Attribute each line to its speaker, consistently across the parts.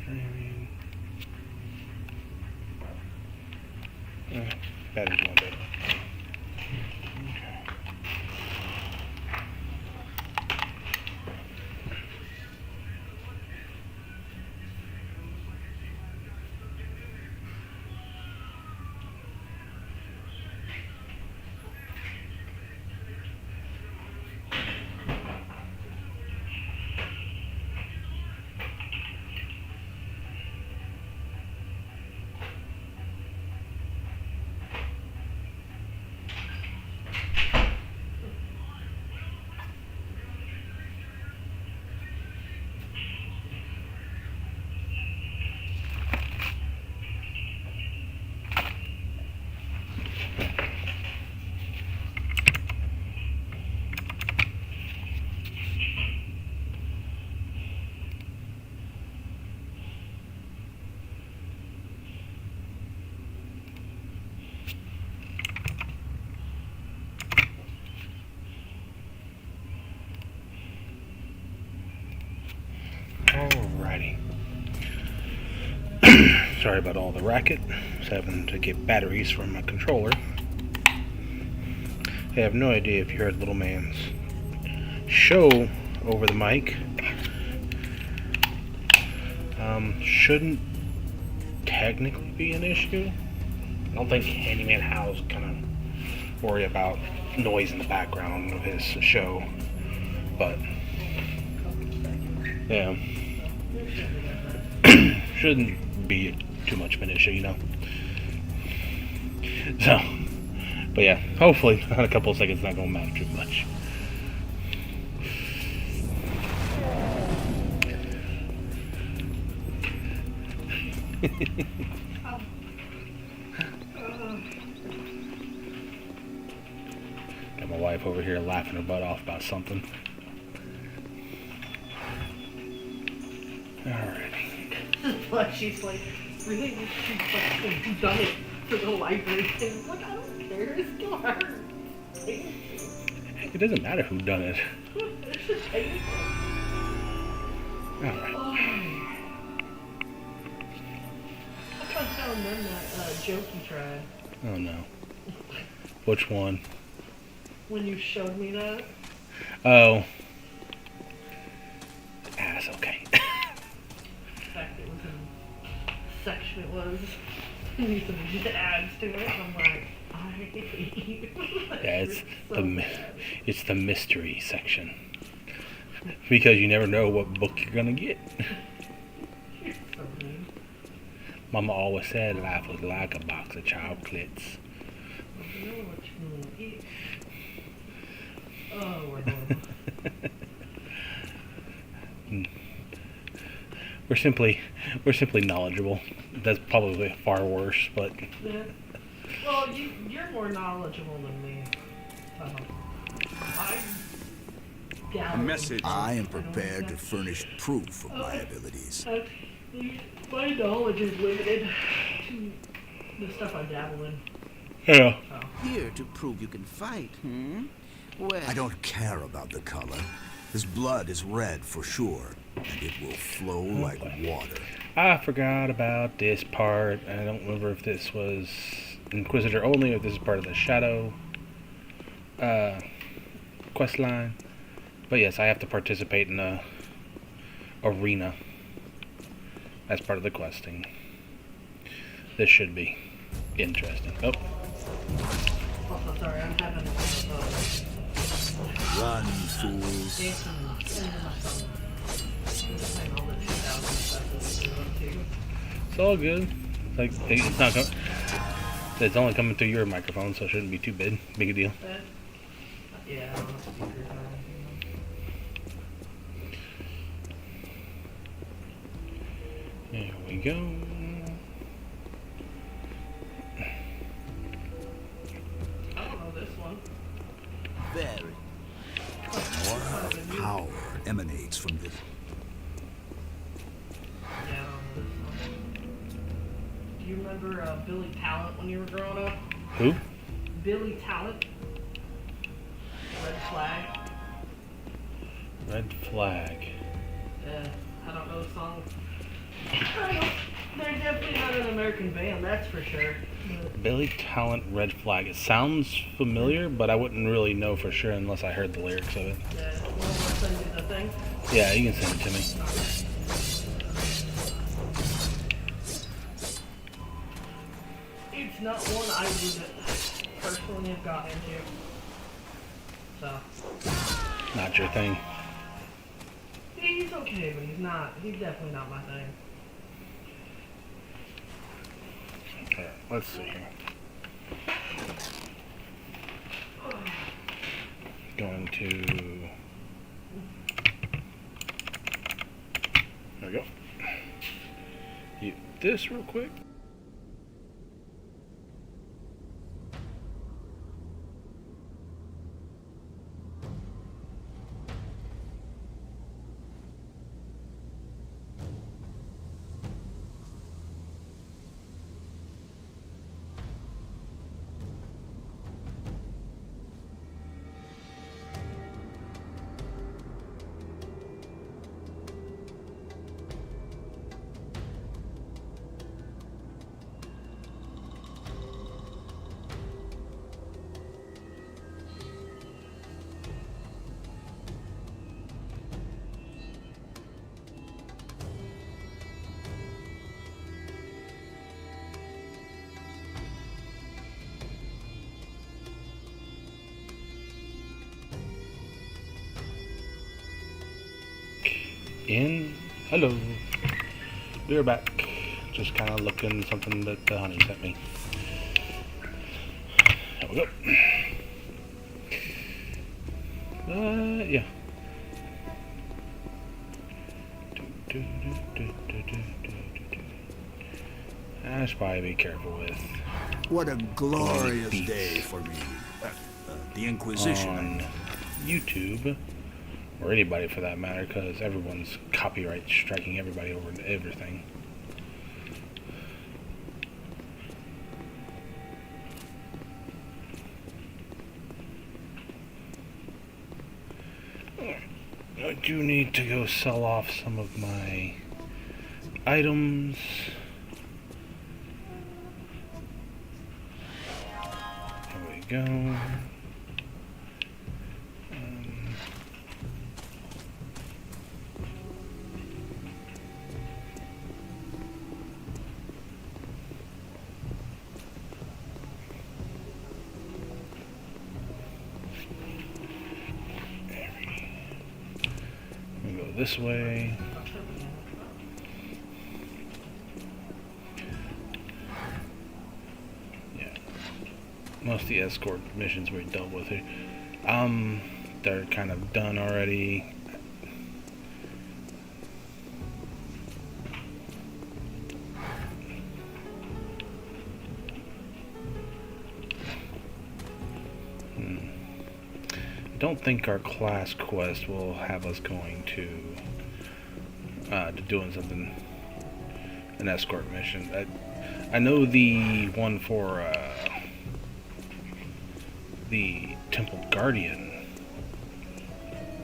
Speaker 1: Streaming. Battery's going better. Alrighty. Sorry about all the racket. Just having to get batteries from my controller. I have no idea if you heard little man's show over the mic. Shouldn't technically be an issue. I don't think Handyman Hal's gonna worry about noise in the background of his show, but yeah, shouldn't be too much of an issue, you know. So, but yeah, hopefully in a couple of seconds, not gonna matter too much. Got my wife over here laughing her butt off about something. Alrighty.
Speaker 2: But she's like, really? She's like, you've done it for the library. And I'm like, I don't care, it's still hard.
Speaker 1: It doesn't matter who done it.
Speaker 2: It's just painful.
Speaker 1: Alright.
Speaker 2: Oh. I tried telling them that joke you tried.
Speaker 1: Oh no. Which one?
Speaker 2: When you showed me that.
Speaker 1: Oh. That's okay.
Speaker 2: The fact it was in section it was. And you some ads to it. I'm like, I hate you.
Speaker 1: Yeah,
Speaker 2: So
Speaker 1: it's the mystery section. Because you never know what book you're gonna get.
Speaker 2: You're so mean.
Speaker 1: Mama always said life was like a box of chocolates.
Speaker 2: I know what you mean. Oh, we're horrible.
Speaker 1: We're simply knowledgeable. That's probably far worse, but
Speaker 2: Yeah. Well, you're more knowledgeable than me.
Speaker 3: A message.
Speaker 4: I am prepared to furnish proof of my abilities.
Speaker 2: My knowledge is limited to the stuff I dabble in.
Speaker 1: yeah.
Speaker 2: So.
Speaker 3: Here to prove you can fight, hmm? Well,
Speaker 4: I don't care about the color. His blood is red for sure, and it will flow like water.
Speaker 1: I forgot about this part. I don't remember if this was Inquisitor only or if this is part of the Shadow quest line. But yes, I have to participate in a arena as part of the questing. This should be interesting. Oh.
Speaker 2: Also, sorry, I'm having
Speaker 4: Run, fools.
Speaker 2: Jason and my son. Playing all the 2000 stuff that we grew up to.
Speaker 1: It's all good. Like it's not. It's only coming through your microphone, so it shouldn't be too big a deal.
Speaker 2: Yeah, I don't know speakers or anything.
Speaker 1: There we go.
Speaker 2: I don't know this one.
Speaker 3: very.
Speaker 4: More power emanates from this.
Speaker 2: Yeah, I don't know this one. Do you remember Billy Talent when you were growing up?
Speaker 1: Who?
Speaker 2: Billy Talent. Red Flag.
Speaker 1: Red flag.
Speaker 2: I don't know the song. definitely not an American band, that's for sure. But
Speaker 1: Billy Talent Red Flag. It sounds familiar, but I wouldn't really know for sure unless I heard the lyrics of it.
Speaker 2: yeah, you want to send you the thing?
Speaker 1: Yeah, you can send it to me.
Speaker 2: It's not one I would personally have got into. So,
Speaker 1: Not your thing.
Speaker 2: he's okay, but he's definitely not my thing.
Speaker 1: Alright, let's see here. Going to... There we go. Hit this real quick. Hello. We're back. Just kind of looking something that the honey sent me. There we go. Yeah. I should probably be careful with
Speaker 4: What a glorious
Speaker 1: beats.
Speaker 4: day for me. The Inquisition.
Speaker 1: On YouTube, or anybody for that matter, because everyone's copyright striking everybody over everything. I do need to go sell off some of my items. There we go. This way. Yeah. Most of the escort missions we dealt with here. They're kind of done already. I don't think our class quest will have us going to doing something, an escort mission. I know the one for the Temple Guardian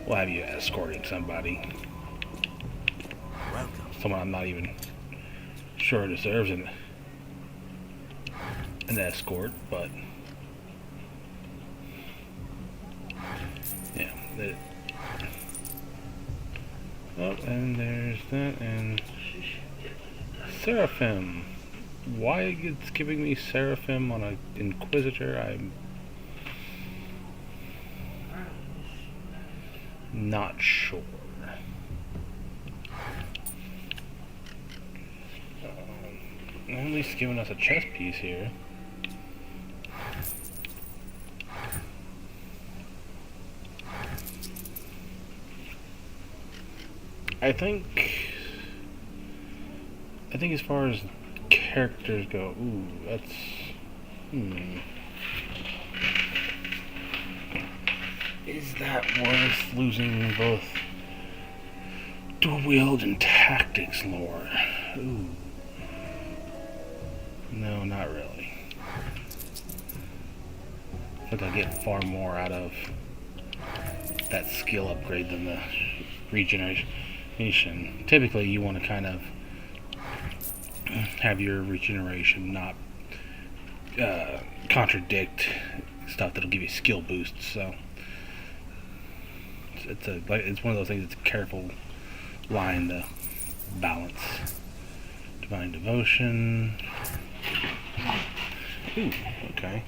Speaker 1: will have you escorting somebody.
Speaker 4: Welcome.
Speaker 1: Someone I'm not even sure deserves an escort, but yeah. Oh, and there's that, and Seraphim. Why it's giving me Seraphim on an Inquisitor, I'm not sure. At least giving us a chess piece here. I think as far as characters go, ooh, that's Is that worth losing both dual wield and tactics lore? Ooh. No, not really. I think I get far more out of that skill upgrade than the regeneration. Typically, you want to kind of have your regeneration not contradict stuff that'll give you skill boosts. So it's one of those things. It's a careful line to balance. Divine devotion. Ooh, okay.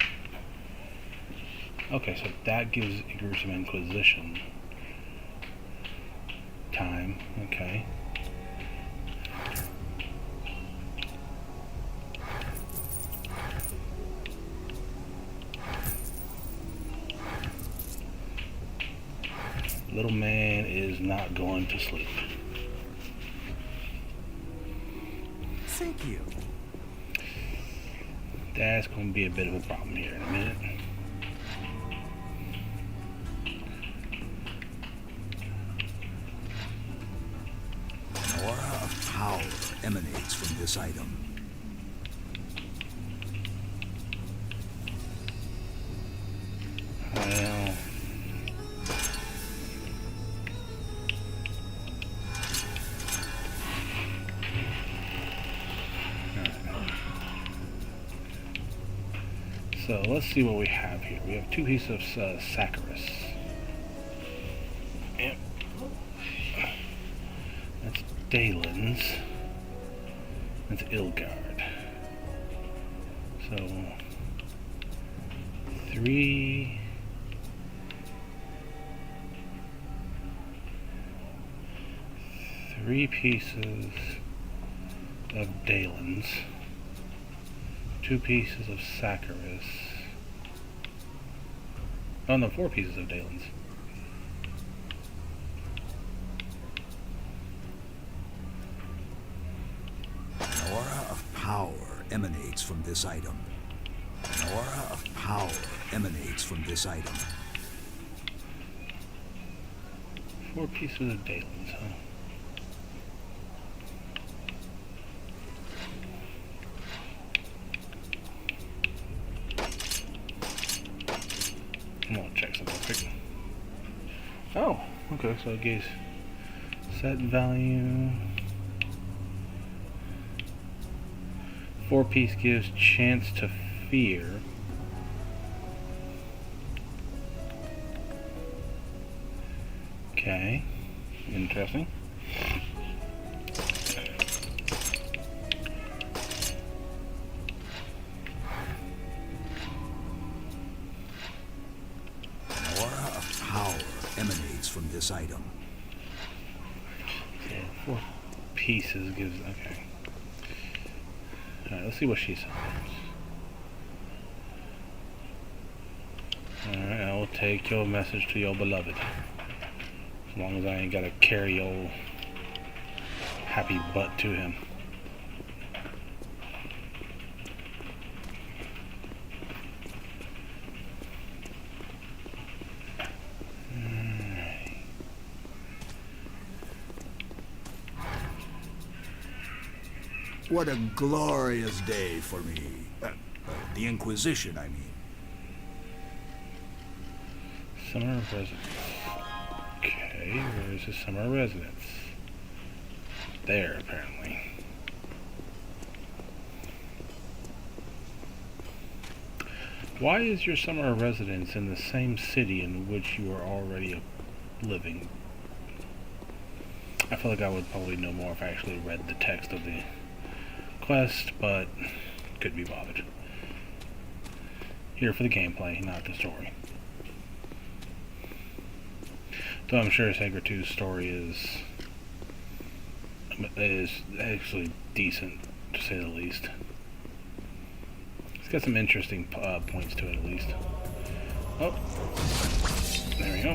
Speaker 1: Okay, so that gives Igor some Inquisition time. Okay. Little man is not going to sleep.
Speaker 4: Thank you.
Speaker 1: That's going to be a bit of a problem here in a minute.
Speaker 4: An aura of power emanates from this item.
Speaker 1: Well, so let's see what we have here. We have 2 pieces of Saccharis. Yep. That's Dalen's. That's Ilgard. So 3 pieces of Dalen's, 2 pieces of Saccharis. Oh no, 4 pieces of Dalen's.
Speaker 4: An aura of power emanates from this item. An aura of power emanates from this item.
Speaker 1: 4 pieces of Dalen's, huh? I'm gonna check something quick. Oh, okay, so it gives set value. 4 piece gives chance to fear. Okay, interesting.
Speaker 4: From this item.
Speaker 1: So 4 pieces gives, okay. Alright, let's see what she says. Alright, I will take your message to your beloved. As long as I ain't gotta carry your happy butt to him.
Speaker 4: What a glorious day for me. The Inquisition, I mean.
Speaker 1: Summer residence. Okay, where is his summer residence? There, apparently. Why is your summer residence in the same city in which you are already living? I feel like I would probably know more if I actually read the text of the quest, but couldn't be bothered. Here for the gameplay, not the story. Though I'm sure Sager 2's story is actually decent, to say the least. It's got some interesting points to it, at least. Oh, there we go.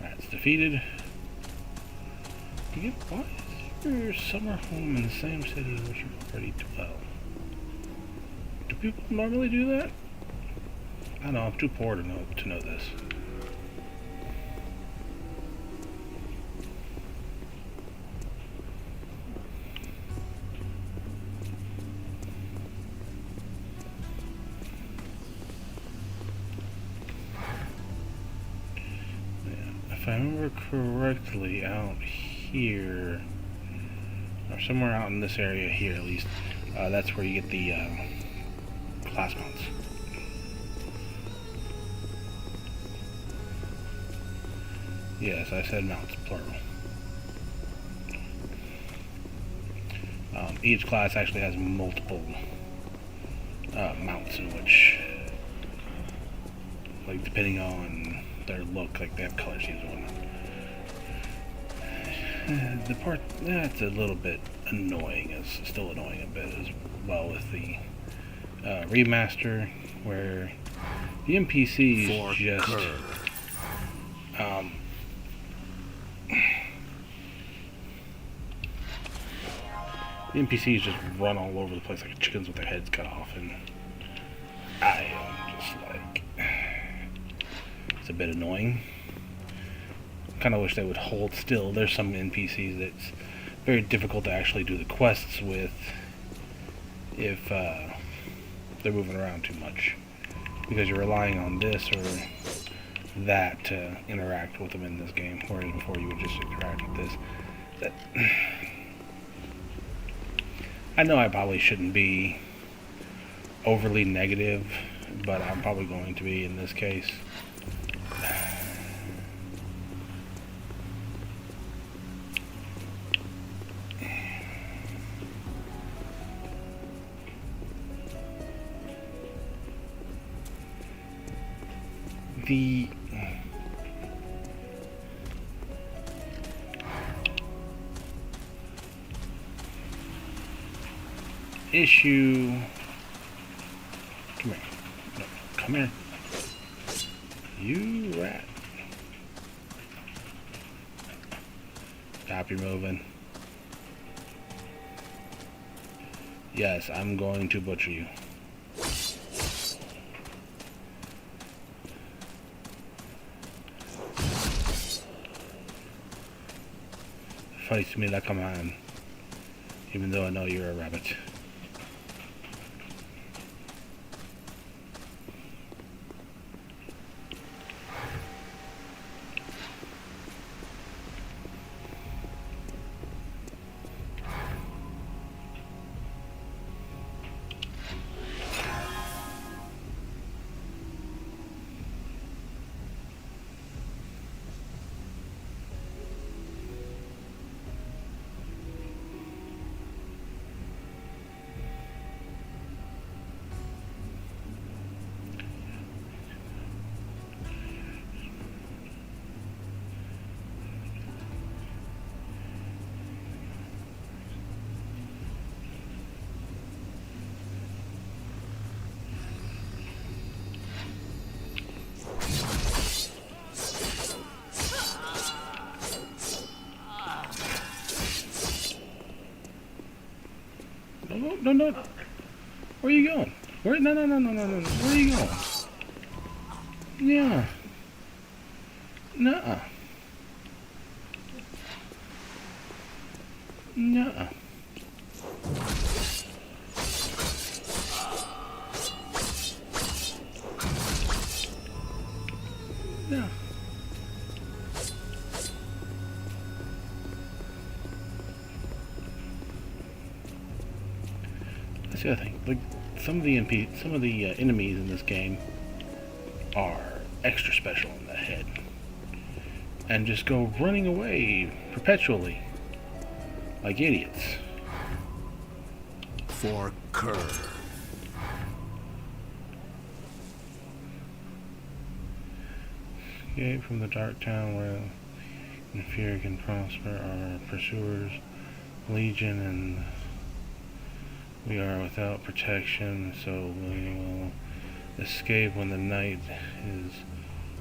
Speaker 1: That's defeated. Why is your summer home in the same city in which you already dwell? Do people normally do that? I don't know, I'm too poor to know this. if I remember correctly, out here, or somewhere out in this area here at least, that's where you get the class mounts. Yes, I said mounts, plural. Each class actually has multiple mounts in which, like, depending on their look, like they have color schemes and whatnot. The part that's a little bit annoying is still annoying a bit as well with the remaster, where the NPCs just the NPCs just run all over the place like chickens with their heads cut off, and I am just like, it's a bit annoying. Kind of wish they would hold still. There's some NPCs that's very difficult to actually do the quests with if they're moving around too much, because you're relying on this or that to interact with them in this game, whereas before you would just interact with this. That I know I probably shouldn't be overly negative, but I'm probably going to be in this case. The issue, come here, no, come here, you rat, stop your moving. Yes, I'm going to butcher you. Fight me like a man, even though I know you're a rabbit. No, no, no. Where are you going? Where? No, no, no, no, no, no. Where are you going? Yeah. Nuh-uh. Nuh-uh. No. That's the other thing. Like, some of the enemies in this game are extra special in the head, and just go running away perpetually like idiots.
Speaker 4: For Kerr.
Speaker 1: Escape from the dark town where fear can prosper our pursuers, Legion, and we are without protection, so we will escape when the night is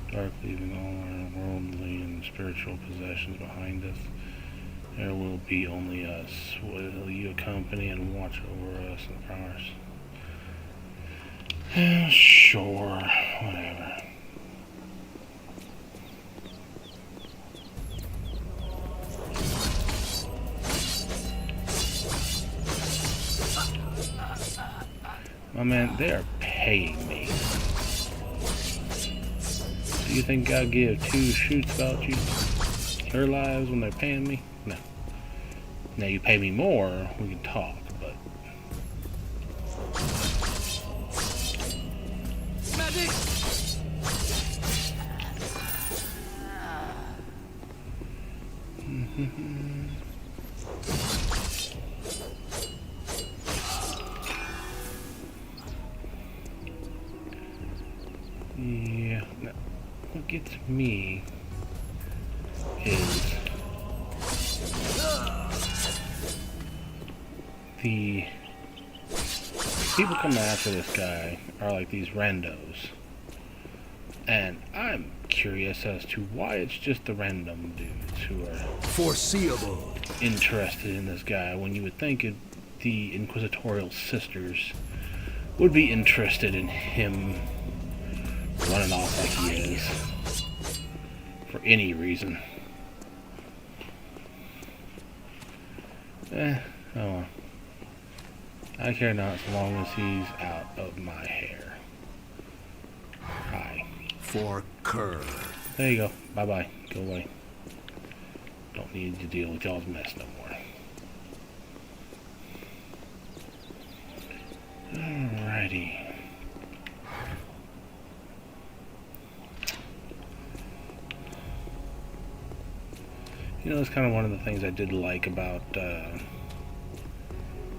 Speaker 1: dark, leaving all our worldly and spiritual possessions behind us. There will be only us. Will you accompany and watch over us and ours? Sure, whatever. My man, they are paying me to Do you think I'll give two shoots about you? Their lives when they're paying me? No. Now you pay me more, we can talk, but...
Speaker 3: Medic!
Speaker 1: Yeah, no. What gets me is the people coming after this guy are like these randos, and I'm curious as to why it's just the random dudes who are
Speaker 4: Foreseeable.
Speaker 1: interested in this guy when you would think the Inquisitorial Sisters would be interested in him running off like he is for any reason. Oh well. I care not so long as he's out of my hair. Hi.
Speaker 4: For Kerr.
Speaker 1: There you go. Bye bye. Go away. Don't need to deal with y'all's mess no more. Alrighty. You know, it's kind of one of the things I did like about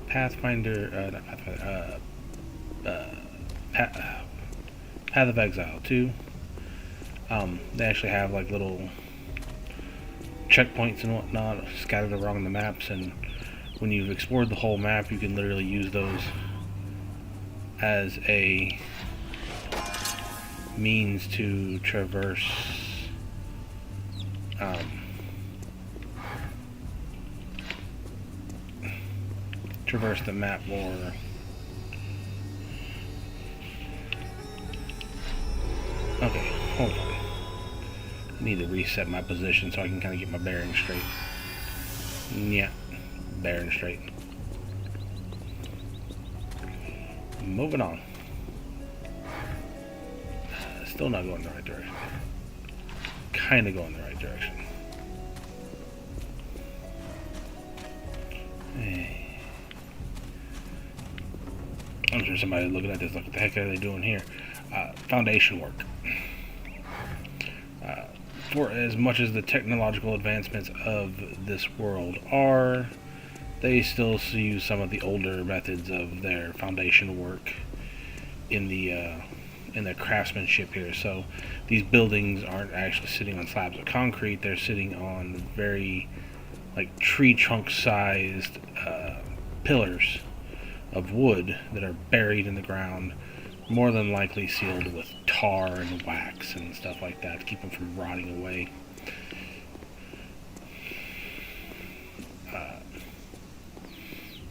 Speaker 1: Pathfinder, not Pathfinder, Path of Exile 2. They actually have like little checkpoints and whatnot scattered around the maps, and when you've explored the whole map, you can literally use those as a means to traverse the map more. Okay, hold on. I need to reset my position so I can kind of get my bearings straight. Yeah, bearings straight. Moving on. Still not going the right direction. Kind of going the right direction. Hey. I'm sure somebody's looking at this like, what the heck are they doing here? Foundation work. For as much as the technological advancements of this world are, they still use some of the older methods of their foundation work in their craftsmanship here. So these buildings aren't actually sitting on slabs of concrete; they're sitting on very like tree trunk sized pillars of wood that are buried in the ground, more than likely sealed with tar and wax and stuff like that to keep them from rotting away.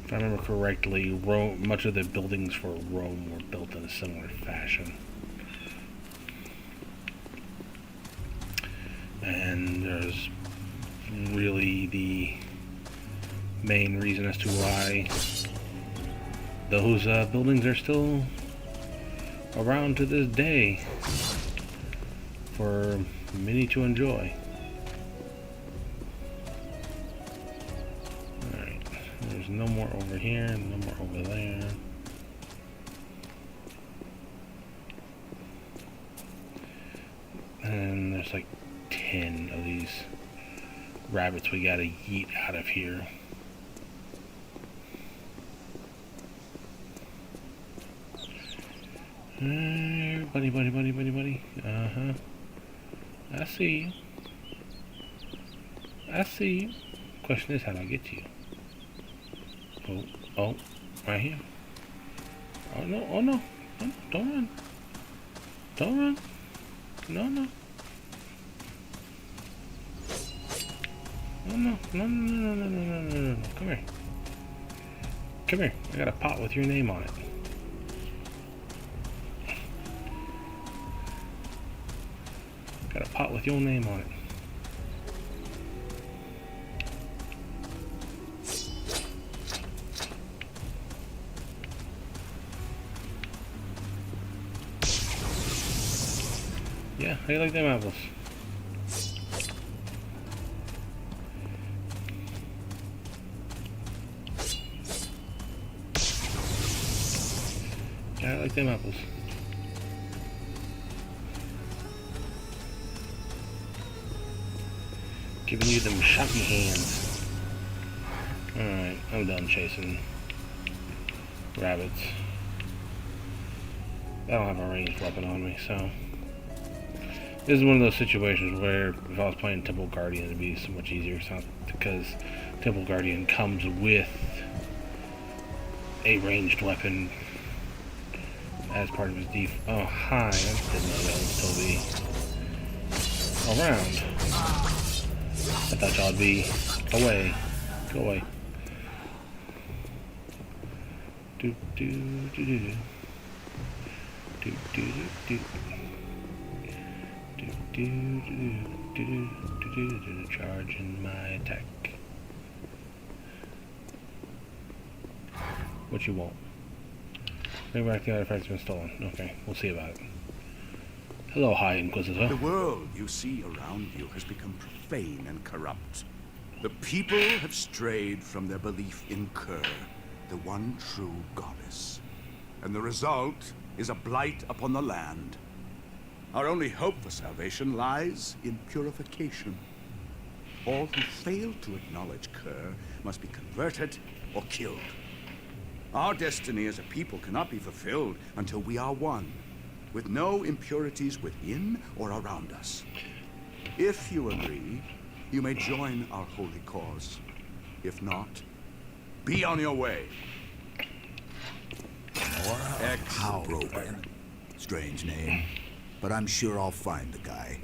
Speaker 1: If I remember correctly, much of the buildings for Rome were built in a similar fashion. And there's really the main reason as to why those buildings are still around to this day for many to enjoy. Alright, there's no more over here, no more over there. And there's like 10 of these rabbits we gotta yeet out of here. Buddy. Uh-huh. I see you. I see you. Question is, how do I get to you? Oh, right here. Oh no, don't run. Don't run. No. No. Come here. Come here. I got a pot with your name on it. Got a pot with your name on it. Yeah, How do you like them apples? Yeah, I like them apples. Giving you them shocky hands. Alright, I'm done chasing rabbits. I don't have a ranged weapon on me, so this is one of those situations where if I was playing Temple Guardian, it'd be so much easier, because Temple Guardian comes with a ranged weapon as part of his def. Oh, hi! I just didn't know that would still be around. I thought y'all would be away. Go away. Do do do do do. Do do do do. Do do do do do do. Charging my attack. What you want? Bring back the artifacts been stolen. Okay, we'll see about it. Hello, High Inquisitor.
Speaker 3: The world you see around you has become profane and corrupt. The people have strayed from their belief in Kerr, the one true goddess. And the result is a blight upon the land. Our only hope for salvation lies in purification. All who fail to acknowledge Kerr must be converted or killed. Our destiny as a people cannot be fulfilled until we are one, with no impurities within or around us. If you agree, you may join our holy cause. If not, be on your way.
Speaker 4: Power. Strange name, but I'm sure I'll find the guy.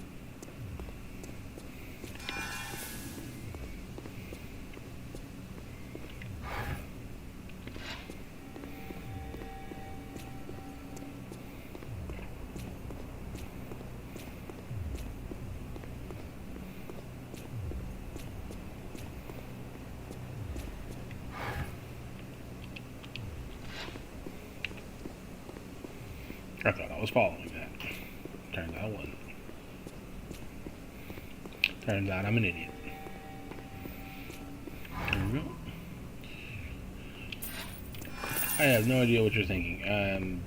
Speaker 1: I thought I was following that. Turns out I wasn't. Turns out I'm an idiot. There we go. I have no idea what you're thinking.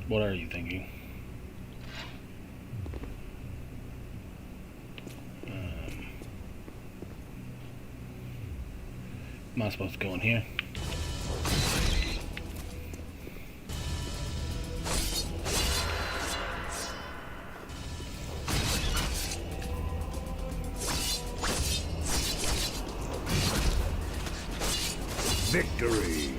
Speaker 1: What are you thinking? Am I supposed to go in here?
Speaker 4: Victory!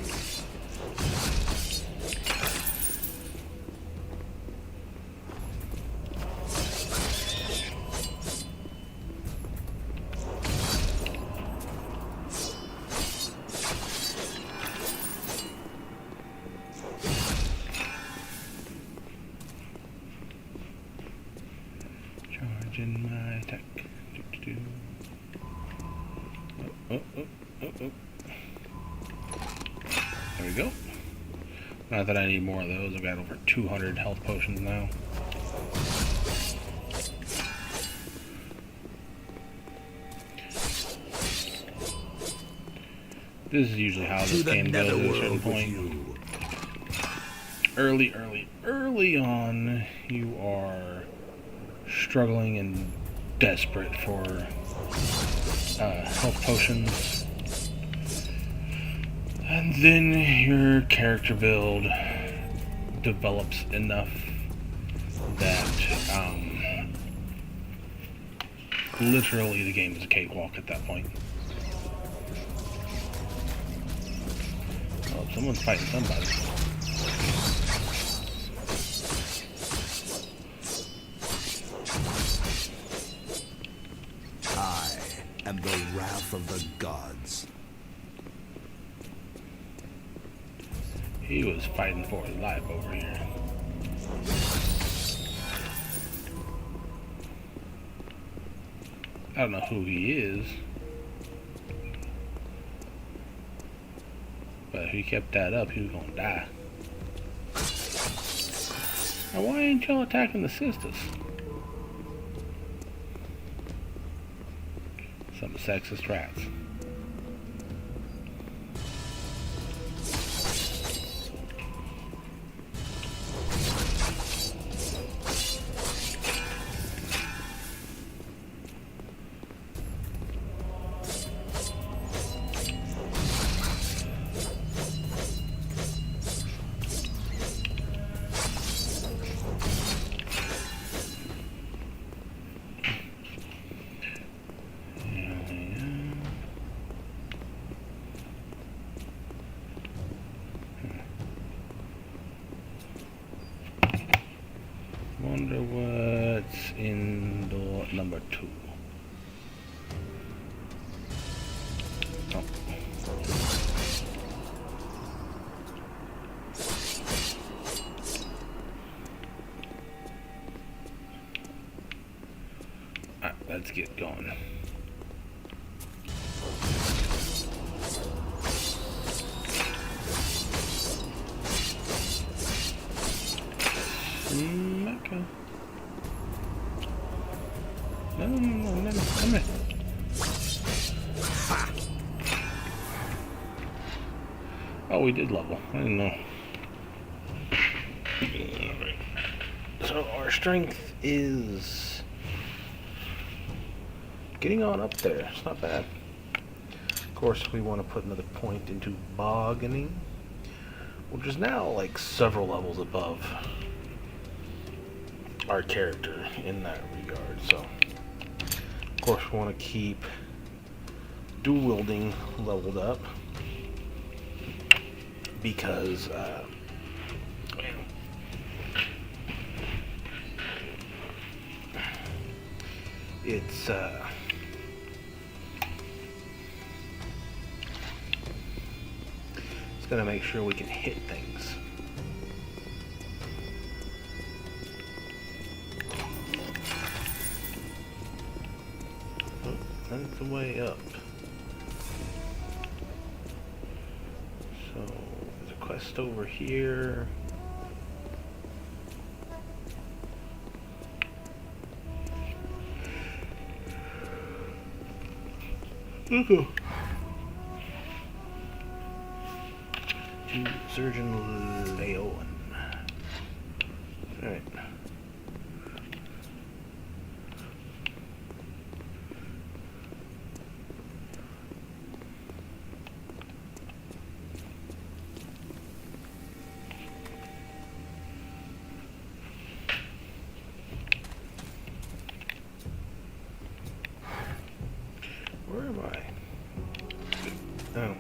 Speaker 1: Charging my attack. Oh. There we go. Not that I need more of those. I've got over 200 health potions now. This is usually how this game goes at a certain point. Early on, you are struggling and desperate for health potions. And then your character build develops enough that literally the game is a cakewalk at that point. Oh, someone's fighting somebody.
Speaker 4: I am the wrath of the gods.
Speaker 1: He was fighting for his life over here. I don't know who he is, but if he kept that up, he was gonna die. Now, why ain't y'all attacking the sisters? Some sexist rats. Wonder what's in door number 2. Oh. Alright, let's get going. Okay. No, come here. Oh, we did level. I didn't know. So our strength is getting on up there. It's not bad. Of course, we want to put another point into bargaining, which is now like several levels above our character in that regard. So of course we want to keep dual wielding leveled up because it's gonna make sure we can hit things. That's the way up. So there's a quest over here. To Surgeon Leon. Alright. Where am I? Oh.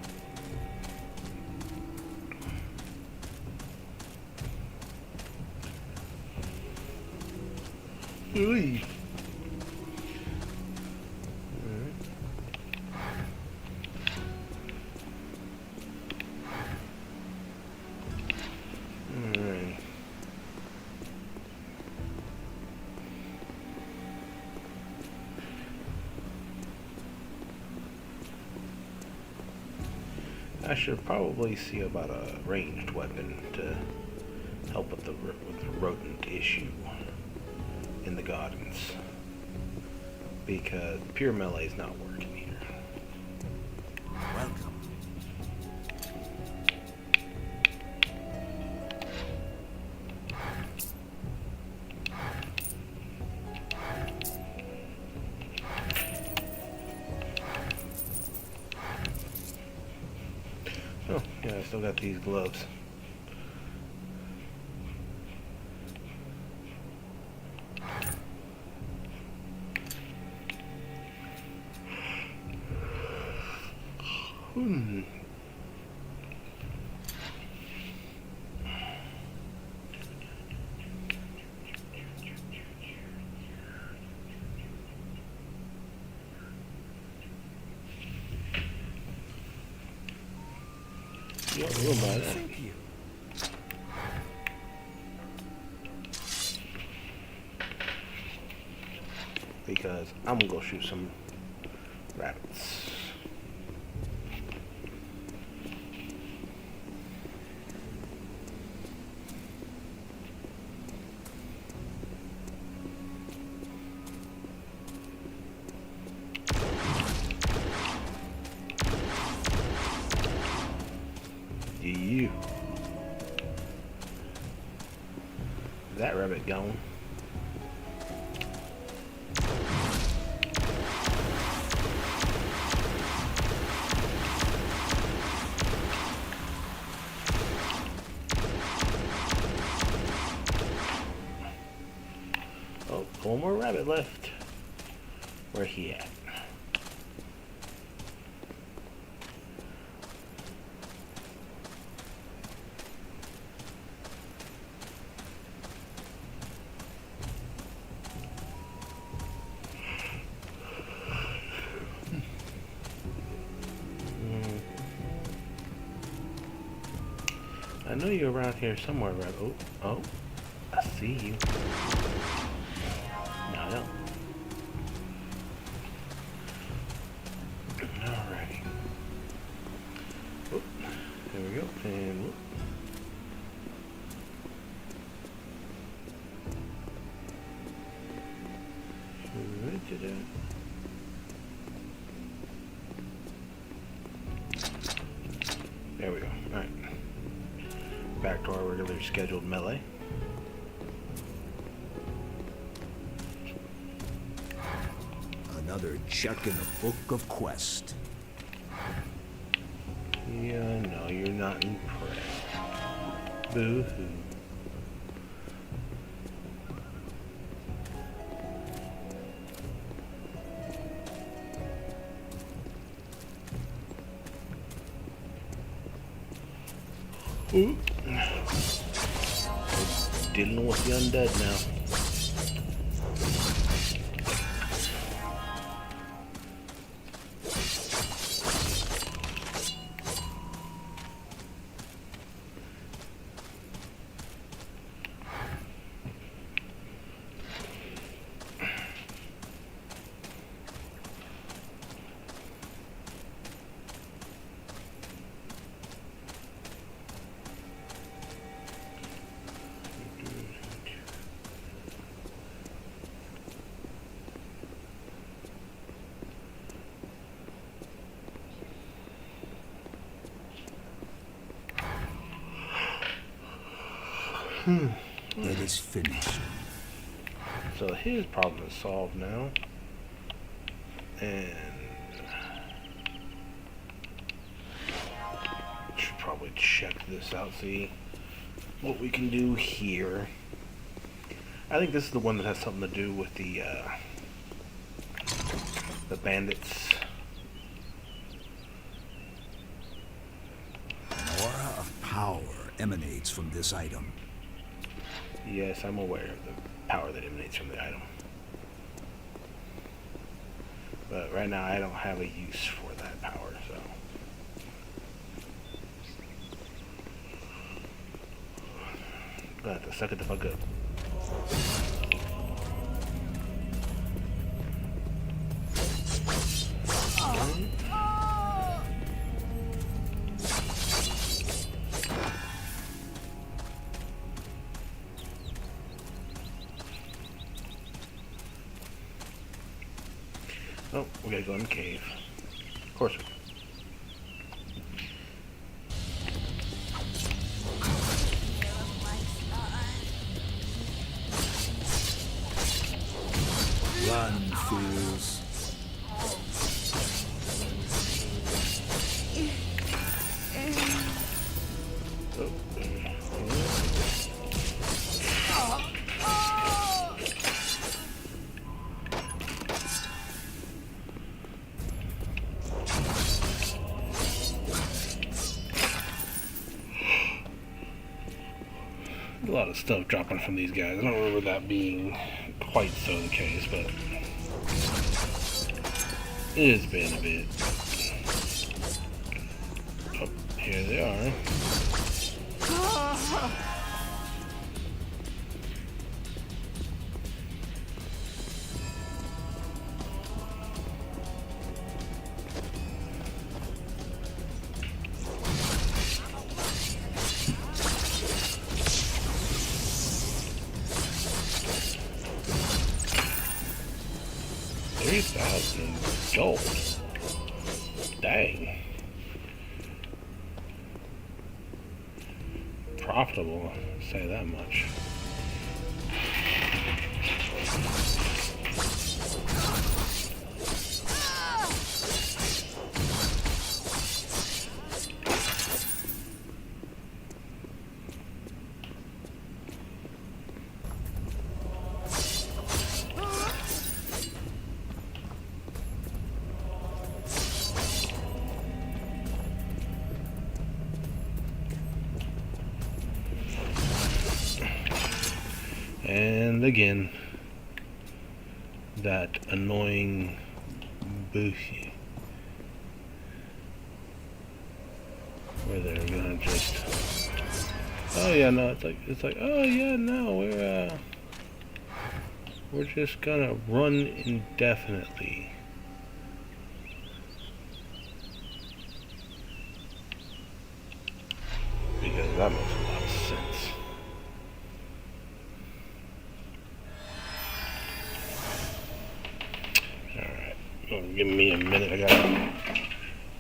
Speaker 1: Ooh. Alright. I should probably see about a ranged weapon to help with the rodent issue in the gardens, because pure melee is not working here.
Speaker 3: Welcome.
Speaker 1: Oh, yeah, I still got these gloves. Yeah, we'll buy that.
Speaker 3: Thank you.
Speaker 1: Because I'm gonna go shoot some rabbits. rabbit going. Oh, one more rabbit left. Where he at? I know you're around here somewhere, rabbit. Oh, I see you. No, I don't. Alrighty. Whoop. There we go. And whoop. There we go. Alright. Back to our regular scheduled melee.
Speaker 4: Another check in the book of quest.
Speaker 1: Yeah, no, you're not impressed. Boo-hoo. Ooh. We're dealing with the undead now.
Speaker 4: It is finished.
Speaker 1: So his problem is solved now. And should probably check this out, see what we can do here. I think this is the one that has something to do with the bandits.
Speaker 4: An aura of power emanates from this item.
Speaker 1: Yes, I'm aware of the power that emanates from the item. But right now I don't have a use for that power, so. Gonna have to suck it the fuck up. Oh, we gotta go in the cave. Of course we do.
Speaker 4: Run, fools.
Speaker 1: A lot of stuff dropping from these guys. I don't remember that being quite so the case, but it has been a bit. Oh, here they are. $3,000 gold. Dang. Profitable, I'll say that much. And again, that annoying bushy where they're gonna just, oh yeah, no, it's like, oh yeah, no, we're just gonna run indefinitely. Because that makes a lot of sense. Alright, give me a minute, I gotta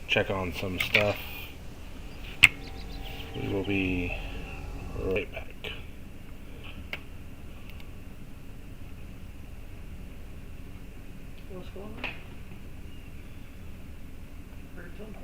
Speaker 1: check on some stuff. We will be right back.
Speaker 2: What's going on? Heard something?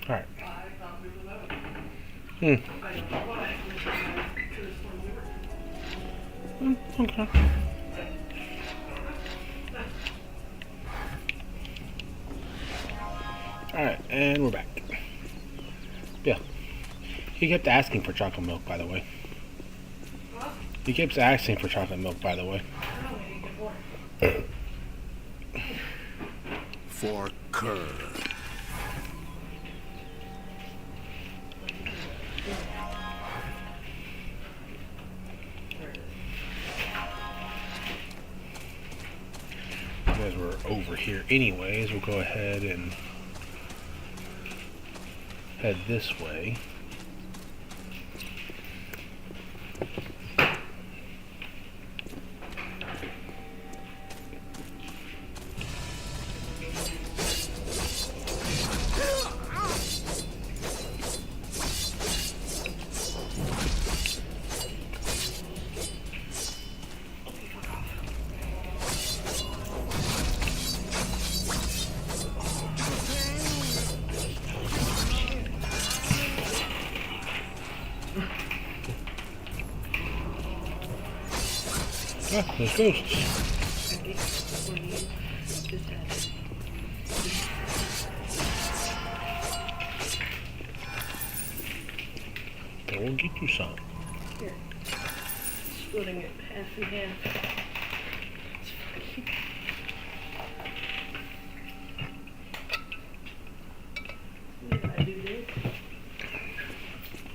Speaker 1: Alright.
Speaker 2: I thought we were low.
Speaker 1: Hmm.
Speaker 2: I don't know why. I could have sworn we were.
Speaker 1: Okay. Alright, and we're back. Yeah. He kept asking for chocolate milk, by the way.
Speaker 2: Huh?
Speaker 1: He keeps asking for chocolate milk, by the way.
Speaker 2: I don't know, we need to get more.
Speaker 3: For Kerr.
Speaker 1: over here anyways. We'll go ahead and head this way. Ah, there's ghosts. I will get you some.
Speaker 2: Here. Splitting it half and half. Yeah, I do this.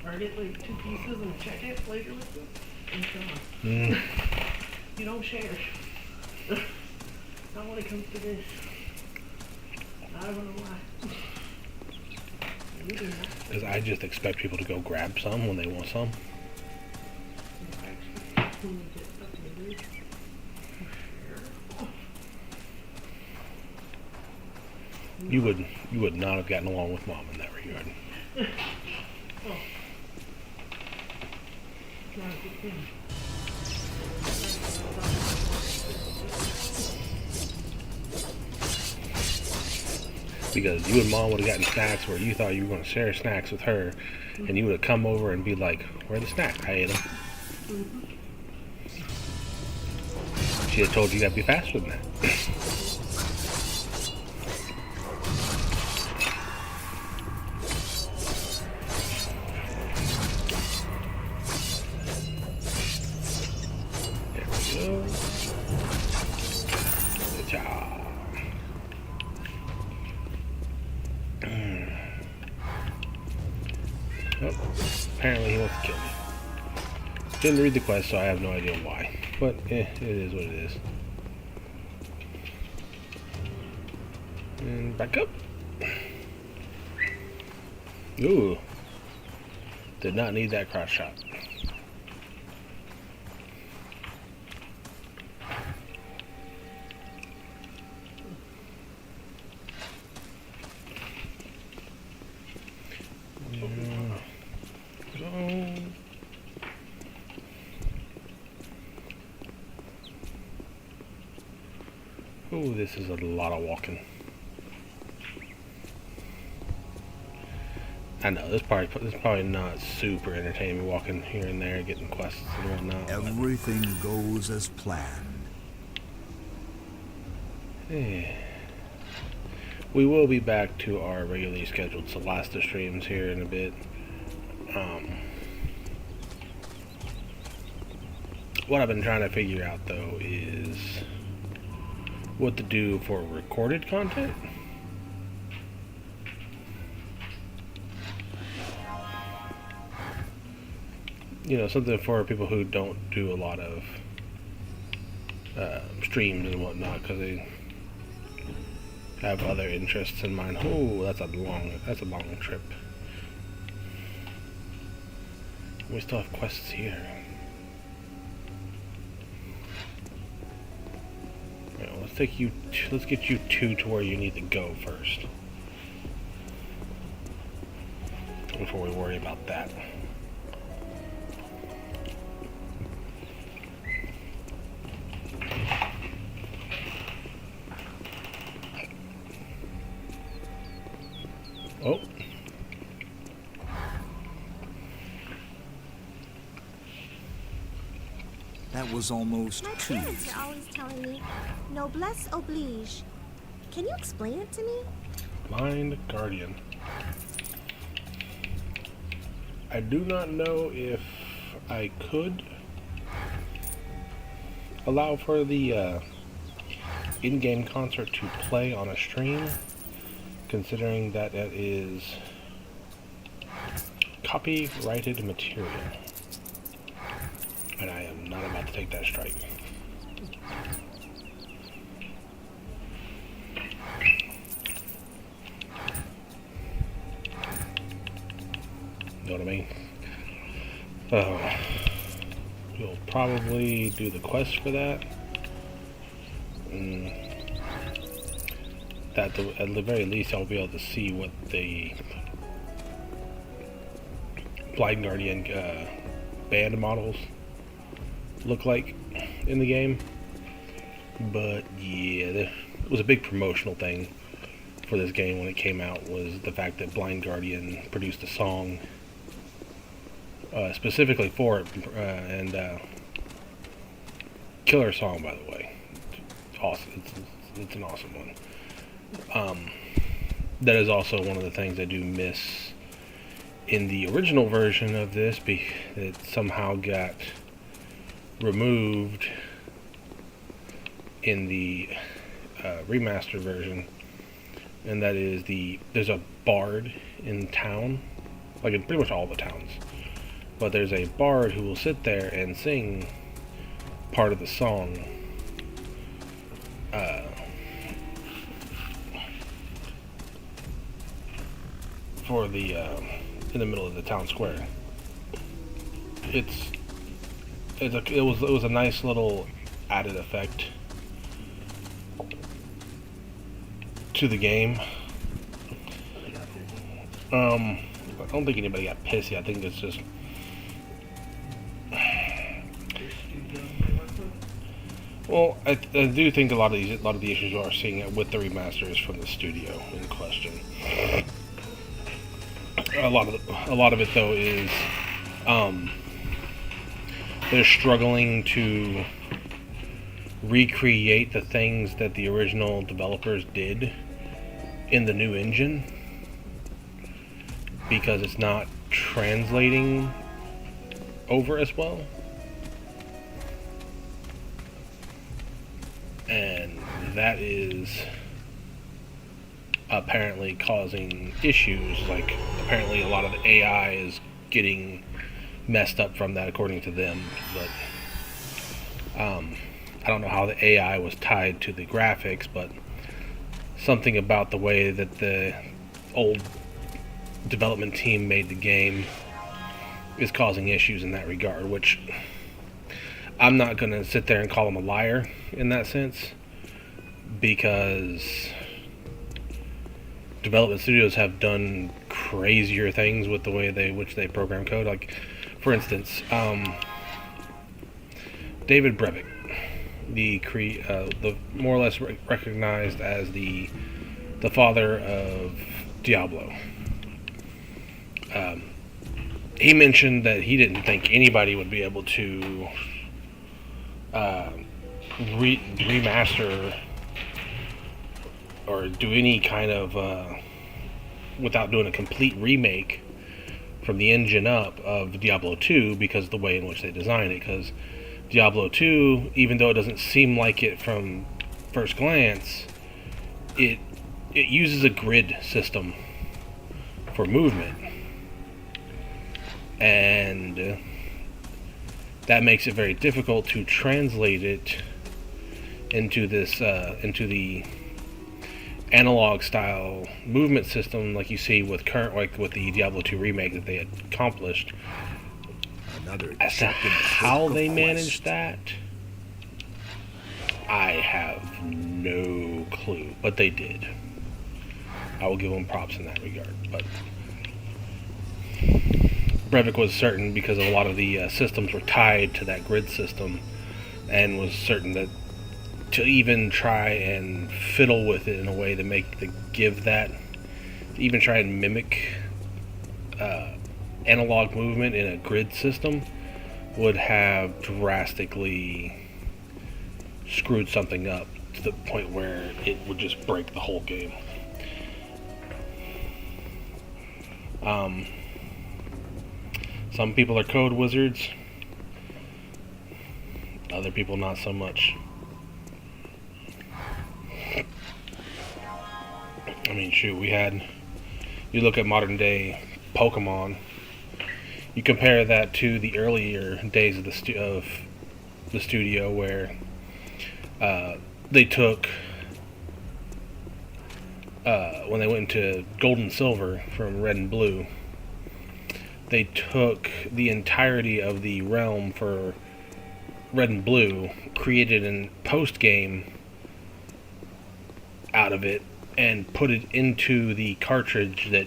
Speaker 2: Or I get like 2 pieces and check it later with them. And so on. You don't share. Not when it comes to this. I don't know why. You do not.
Speaker 1: Because I just expect people to go grab some when they want some. You would not have gotten along with Mom in that regard.
Speaker 2: Oh. Not a good thing.
Speaker 1: Because you and Mom would have gotten snacks where you thought you were going to share snacks with her, and you would have come over and be like, "Where are the snacks? I ate them." She had told you got to be faster than that. There we go. Good job. Oh, apparently he wants to kill me. Didn't read the quest, so I have no idea why. But, it is what it is. And back up. Ooh. Did not need that cross shot. Oh, this is a lot of walking. I know this is probably not super entertaining, walking here and there, getting quests and whatnot.
Speaker 4: Everything goes as planned.
Speaker 1: Yeah. We will be back to our regularly scheduled Celesta streams here in a bit. What I've been trying to figure out though is what to do for recorded content. You know, something for people who don't do a lot of streams and whatnot because they have other interests in mind. Oh, that's a long trip. We still have quests here. Right, well, let's get you two to where you need to go first before we worry about that. Oh.
Speaker 4: That was almost
Speaker 5: My
Speaker 4: too
Speaker 5: parents
Speaker 4: easy.
Speaker 5: are always telling me, noblesse oblige. Can you explain it to me?
Speaker 1: Blind Guardian. I do not know if I could allow for the in-game concert to play on a stream, considering that it is copyrighted material. And I am not about to take that strike. You'll probably do the quest for that. At the very least, I'll be able to see what the Blind Guardian band models look like in the game. But yeah, it was a big promotional thing for this game when it came out, was the fact that Blind Guardian produced a song specifically for it, and killer song, by the way. It's awesome. It's an awesome one. That is also one of the things I do miss in the original version of this, it somehow got removed in the remastered version, and that is there's a bard in town, like in pretty much all the towns, but there's a bard who will sit there and sing part of the song for the in the middle of the town square. It was a nice little added effect to the game. I don't think anybody got pissy. I think it's just well, I do think a lot of the issues you are seeing with the remaster is from the studio in question. A lot of it though is they're struggling to recreate the things that the original developers did in the new engine, because it's not translating over as well, and that is apparently causing issues. Like, apparently a lot of the AI is getting messed up from that, according to them, but I don't know how the AI was tied to the graphics, but something about the way that the old development team made the game is causing issues in that regard, which I'm not going to sit there and call them a liar in that sense, because development studios have done crazier things with the way which they program code. Like, for instance, David Brevik, the more or less recognized as the father of Diablo. He mentioned that he didn't think anybody would be able to remaster or do any kind of without doing a complete remake from the engine up of Diablo 2, because of the way in which they designed it. Because Diablo 2, even though it doesn't seem like it from first glance, it uses a grid system for movement, and that makes it very difficult to translate it into this into the analog style movement system like you see with with the Diablo 2 remake that they had accomplished. As to how they managed that, I have no clue, but they did. I will give them props in that regard. But Brevik was certain, because a lot of the systems were tied to that grid system, and was certain that to even try and fiddle with it in a way to give that, to even try and mimic analog movement in a grid system, would have drastically screwed something up to the point where it would just break the whole game. Some people are code wizards, other people not so much. I mean, shoot, you look at modern day Pokemon, you compare that to the earlier days of the studio, where they took when they went into Gold and Silver from Red and Blue, they took the entirety of the realm for Red and Blue, created a post-game out of it, and put it into the cartridge that,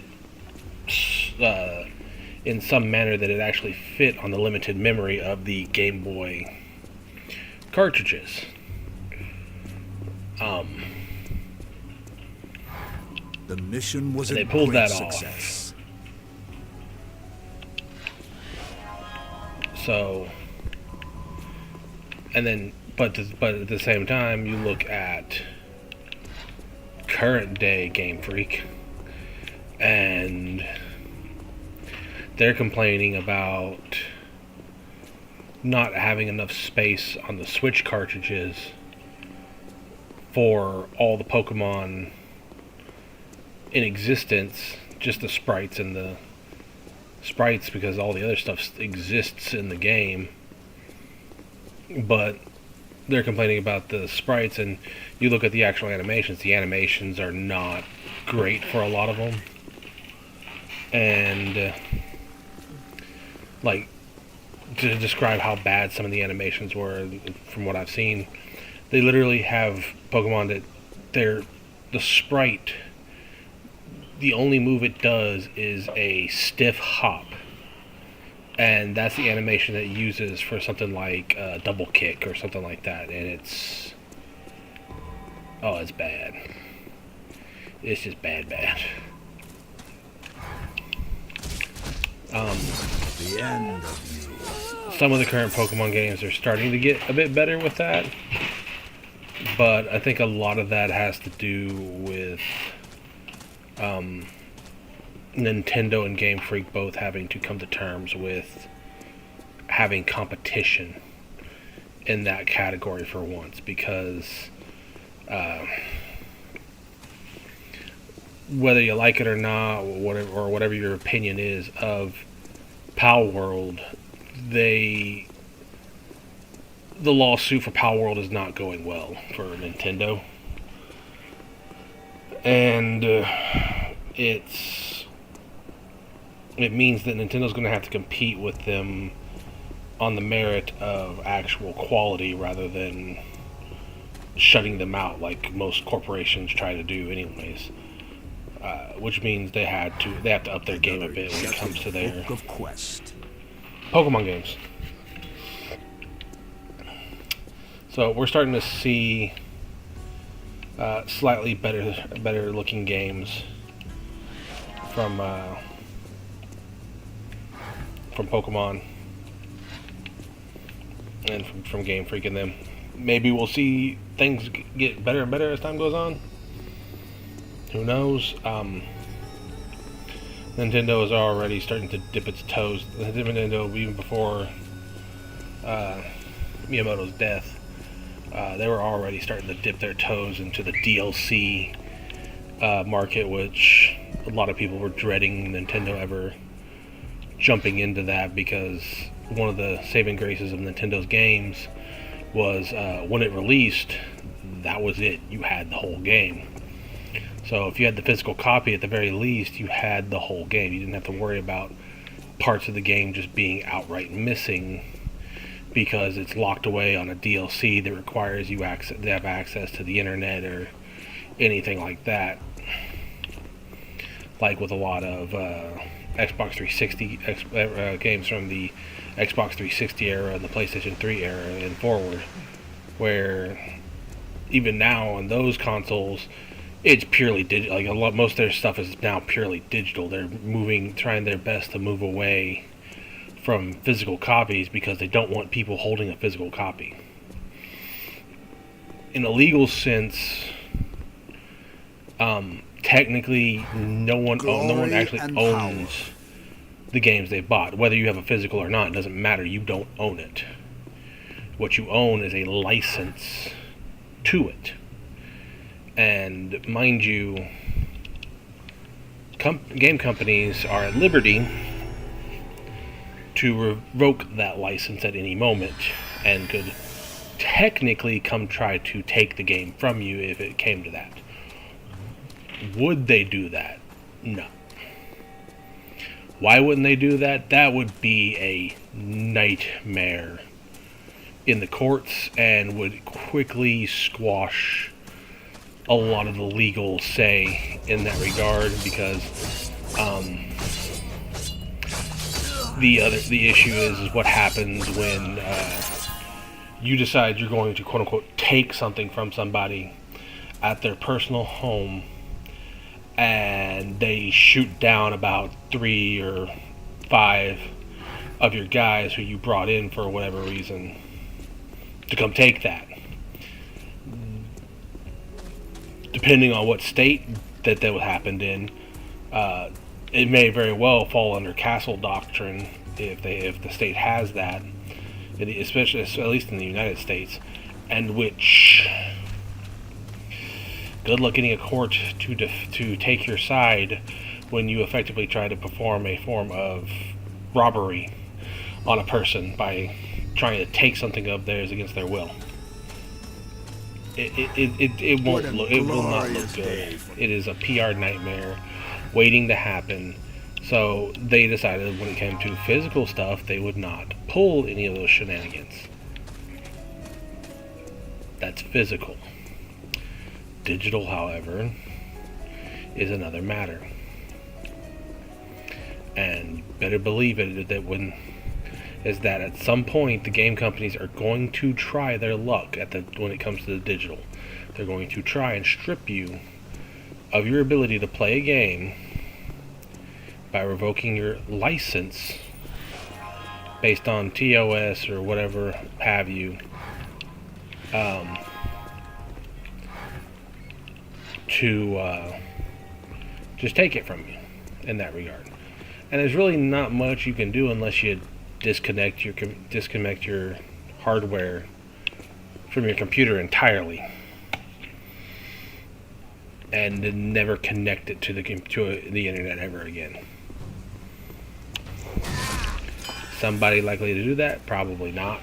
Speaker 1: in some manner, that it actually fit on the limited memory of the Game Boy cartridges.
Speaker 4: The mission was
Speaker 1: And
Speaker 4: a
Speaker 1: they pulled
Speaker 4: great
Speaker 1: that off.
Speaker 4: success.
Speaker 1: So, and then, but at the same time, you look at current day Game Freak, and they're complaining about not having enough space on the Switch cartridges for all the Pokemon in existence, just the sprites and the sprites, because all the other stuff exists in the game. But they're complaining about the sprites, and you look at the actual animations, the animations are not great for a lot of them. And like, to describe how bad some of the animations were, from what I've seen, they literally have Pokemon that the sprite, the only move it does is a stiff hop, and that's the animation that it uses for something like double kick or something like that, and it's bad. It's just bad.
Speaker 4: The end of you.
Speaker 1: Some of the current Pokemon games are starting to get a bit better with that, but I think a lot of that has to do with Nintendo and Game Freak both having to come to terms with having competition in that category for once, because whether you like it or not, or whatever your opinion is of Power World, the lawsuit for Power World is not going well for Nintendo, and it means that Nintendo's going to have to compete with them on the merit of actual quality rather than shutting them out like most corporations try to do anyways. Which means they have to up their game a bit when it comes to their
Speaker 4: Book of Quest.
Speaker 1: Pokemon games. So we're starting to see slightly better looking games from Pokemon and from Game Freak and them. Maybe we'll see things get better and better as time goes on. Who knows? Nintendo is already starting to dip its toes. Nintendo, even before Miyamoto's death, they were already starting to dip their toes into the DLC market, which a lot of people were dreading Nintendo ever jumping into that, because one of the saving graces of Nintendo's games was when it released, that was it. You had the whole game. So if you had the physical copy, at the very least, you had the whole game. You didn't have to worry about parts of the game just being outright missing because it's locked away on a DLC that requires you to have access to the internet or anything like that. Like with a lot of Xbox 360 games from the Xbox 360 era and the PlayStation 3 era and forward, where even now on those consoles, it's purely digital. Like most of their stuff is now purely digital. They're trying their best to move away from physical copies because they don't want people holding a physical copy. In a legal sense, technically, no one actually owns the games they bought. Whether you have a physical or not, it doesn't matter. You don't own it. What you own is a license to it. And mind you, game companies are at liberty to revoke that license at any moment, and could technically come try to take the game from you if it came to that. Would they do that? No. Why wouldn't they do that? That would be a nightmare in the courts and would quickly squash a lot of the legal say in that regard, because the issue is what happens when you decide you're going to quote unquote take something from somebody at their personal home, and they shoot down about 3 or 5 of your guys who you brought in for whatever reason to come take that. Depending on what state that happened in, it may very well fall under castle doctrine if the state has that, especially at least in the United States, and which good luck getting a court to take your side when you effectively try to perform a form of robbery on a person by trying to take something of theirs against their will. It will not look good. It is a PR nightmare waiting to happen. So they decided when it came to physical stuff, they would not pull any of those shenanigans. That's physical. Digital, however, is another matter. And better believe it that at some point the game companies are going to try their luck when it comes to the digital. They're going to try and strip you of your ability to play a game by revoking your license based on TOS or whatever have you, to just take it from you in that regard. And there's really not much you can do unless you disconnect your hardware from your computer entirely and then never connect it to the internet ever again. Somebody likely to do that? Probably not.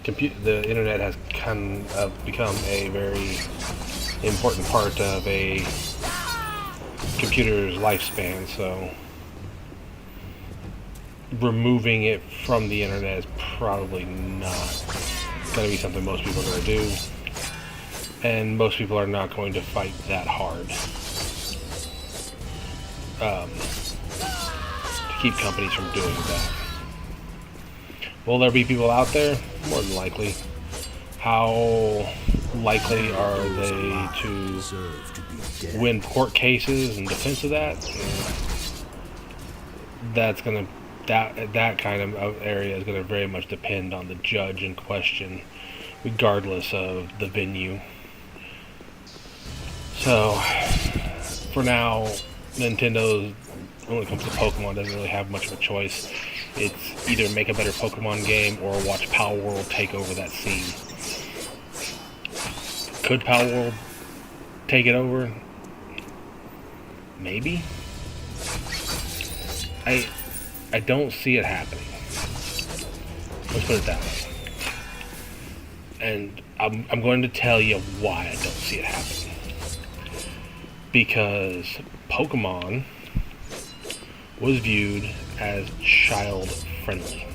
Speaker 1: The internet has kind of become a very important part of a computer's lifespan, so removing it from the internet is probably not going to be something most people are going to do, and most people are not going to fight that hard to keep companies from doing that. Will there be people out there? More than likely. How likely are they to win court cases in defense of that? That's gonna that kind of area is gonna very much depend on the judge in question, regardless of the venue. So, for now, Nintendo, when it comes to Pokemon, doesn't really have much of a choice. It's either make a better Pokemon game or watch Power World take over that scene. Could Power World take it over? Maybe. I don't see it happening. Let's put it that way. And I'm going to tell you why I don't see it happening. Because Pokemon was viewed as child friendly.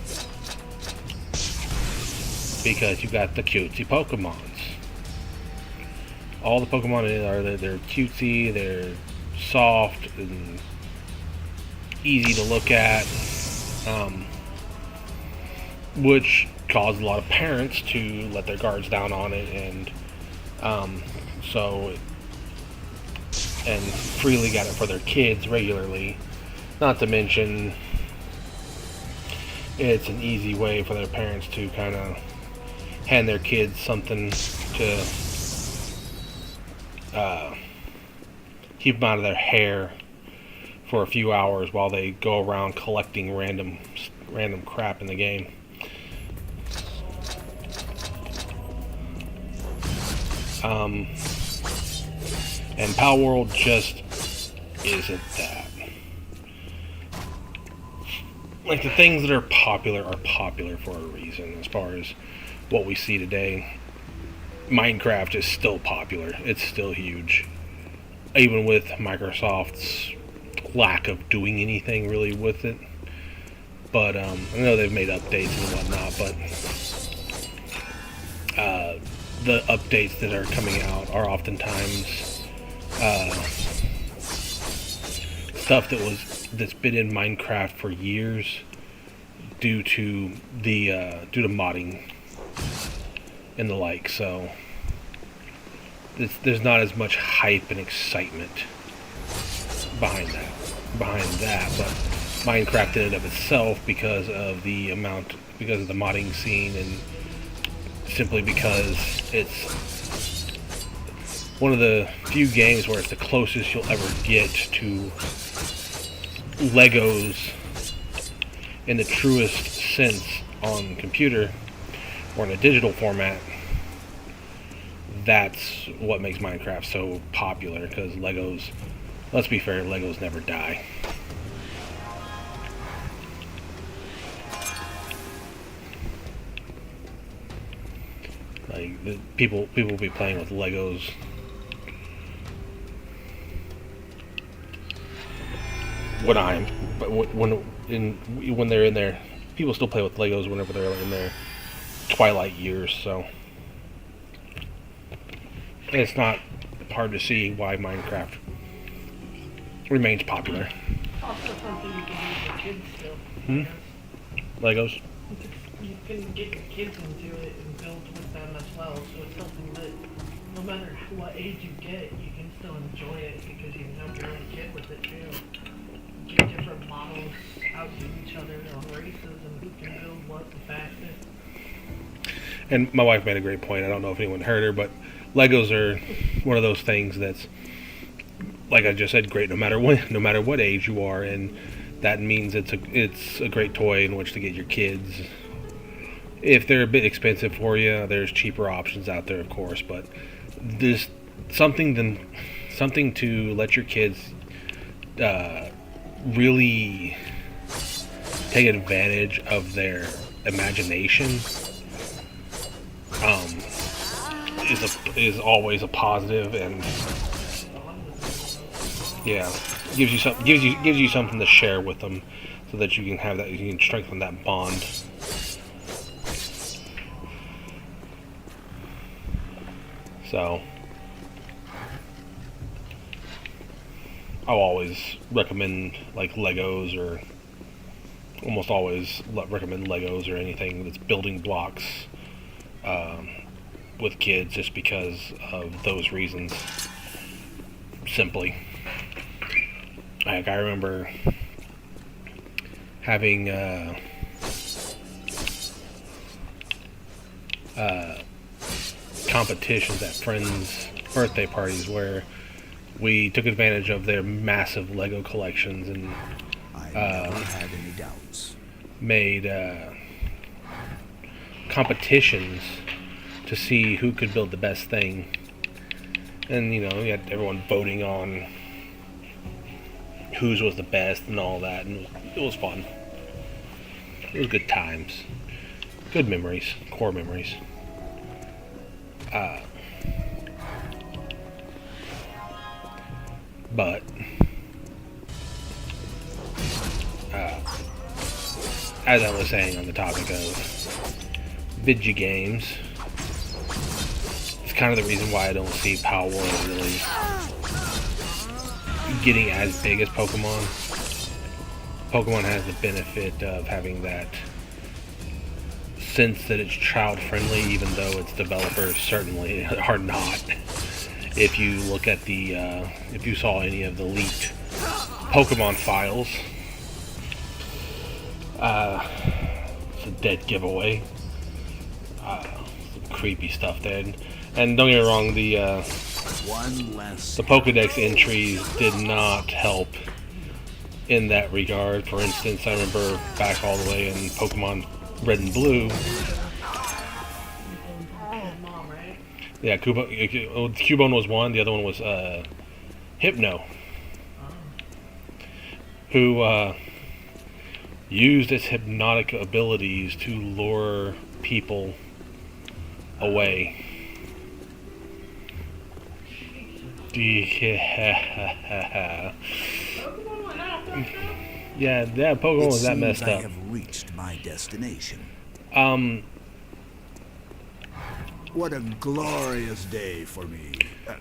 Speaker 1: Because you got the cutesy Pokemons. All the Pokemon they're cutesy, they're soft and easy to look at, which caused a lot of parents to let their guards down on it, and freely got it for their kids regularly. Not to mention, it's an easy way for their parents to kind of hand their kids something to keep them out of their hair for a few hours while they go around collecting random crap in the game. And Power World just isn't that. Like, the things that are popular for a reason. As far as what we see today, Minecraft is still popular. It's still huge. Even with Microsoft's lack of doing anything really with it. But I know they've made updates and whatnot, but the updates that are coming out are oftentimes stuff that's been in Minecraft for years due to modding and the like. So there's not as much hype and excitement behind that. But Minecraft in and of itself, because of the modding scene, and simply because it's one of the few games where it's the closest you'll ever get to Legos in the truest sense on computer or in a digital format. That's what makes Minecraft so popular, because Legos, let's be fair, Legos never die. Like, people will be playing with Legos when they're in there. People still play with Legos whenever they're in their twilight years, so it's not hard to see why Minecraft remains popular.
Speaker 2: Also something you can do with your kids still.
Speaker 1: Legos?
Speaker 2: You can get your kids into it and build with them as well, so it's something that no matter what age you get, you can still enjoy it because you know your own kid with it too. Get different models out to each other on races and who can build what the fastest.
Speaker 1: And my wife made a great point. I don't know if anyone heard her, but Legos are one of those things that's, like I just said, great no matter what age you are, and that means it's a great toy in which to get your kids. If they're a bit expensive for you, there's cheaper options out there, of course, but there's something to let your kids really take advantage of their imagination is always a positive, and yeah, gives you something to share with them, so that you can strengthen that bond. So I'll always recommend like Legos, or almost always recommend Legos or anything that's building blocks with kids, just because of those reasons. Simply, like, I remember having competitions at friends' birthday parties where we took advantage of their massive Lego collections and
Speaker 4: I never had any doubts.
Speaker 1: made competitions to see who could build the best thing. And, you know, you had everyone voting on whose was the best and all that, and it was fun. It was good times. Good memories. Core memories. But as I was saying on the topic of video games, it's kind of the reason why I don't see Power World really getting as big as Pokemon. Pokemon has the benefit of having that sense that it's child friendly, even though its developers certainly are not. If you look at if you saw any of the leaked Pokemon files, it's a dead giveaway. Some creepy stuff there, and don't get me wrong, the Pokedex entries did not help in that regard. For instance, I remember back all the way in Pokemon Red and Blue. Yeah, Cubone was one. The other one was Hypno, who used its hypnotic abilities to lure people away.
Speaker 2: Pokemon went out.
Speaker 1: Yeah, Pokemon
Speaker 4: It
Speaker 1: was that
Speaker 4: seems
Speaker 1: messed
Speaker 4: I
Speaker 1: up.
Speaker 4: have reached my destination. What a glorious day for me.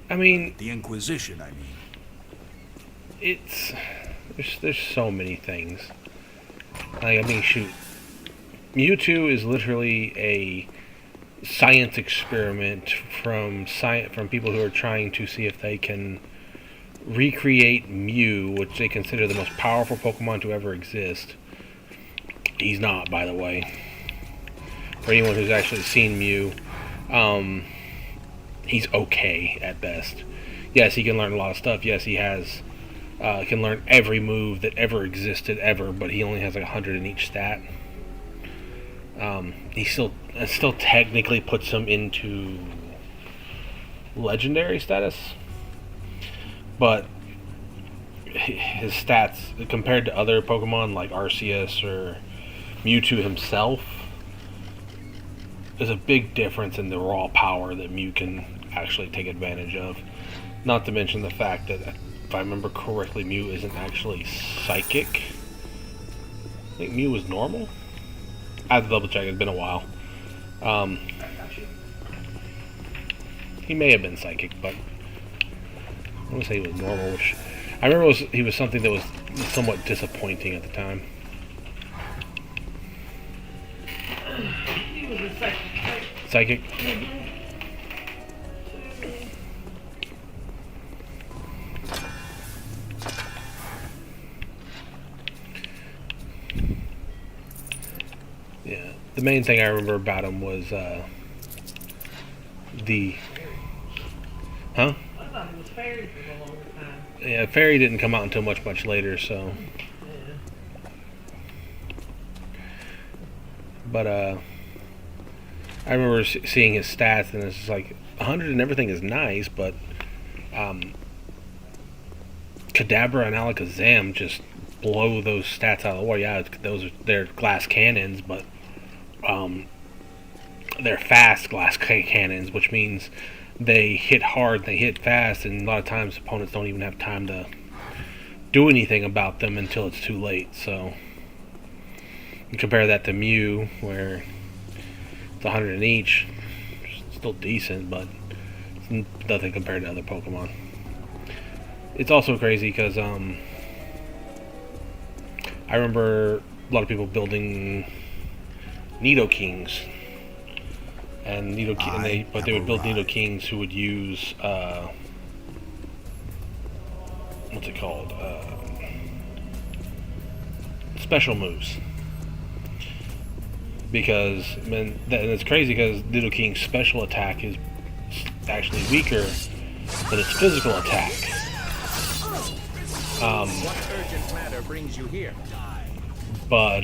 Speaker 1: I mean,
Speaker 4: The Inquisition, I mean.
Speaker 1: it's there's so many things. Like, I mean, shoot, Mewtwo is literally a science experiment from people who are trying to see if they can recreate Mew, which they consider the most powerful Pokemon to ever exist. He's not, by the way. For anyone who's actually seen Mew, he's okay at best. Yes, he can learn a lot of stuff. Yes, he can learn every move that ever existed ever, but he only has like 100 in each stat. He still technically puts him into legendary status, but his stats compared to other Pokemon like Arceus or Mewtwo himself, there's a big difference in the raw power that Mew can actually take advantage of. Not to mention the fact that, if I remember correctly, Mew isn't actually psychic. I think Mew was normal. I have to double check, it's been a while. He may have been psychic, but I want to say he was normal, which I remember he was something that was somewhat disappointing at the time.
Speaker 2: He was a psychic.
Speaker 1: Psychic? Yeah, the main thing I remember about him was the... Huh?
Speaker 2: I thought he was fairy for the longest time.
Speaker 1: Yeah, Fairy didn't come out until much later, so...
Speaker 2: Yeah.
Speaker 1: But, I remember seeing his stats, and it's just like, 100 and everything is nice, but, Kadabra and Alakazam just blow those stats out of the water. Yeah, they're glass cannons, but, they're fast glass cannons, which means they hit hard, they hit fast, and a lot of times opponents don't even have time to do anything about them until it's too late. So you compare that to Mew, where it's 100 in each, still decent, but it's nothing compared to other Pokemon. It's also crazy because I remember a lot of people building Nidokings. And they would build Nidokings who would use what's it called? Special moves. Because and it's crazy because Nidoking's special attack is actually weaker than its physical attack.
Speaker 6: What urgent matter brings you here?
Speaker 1: But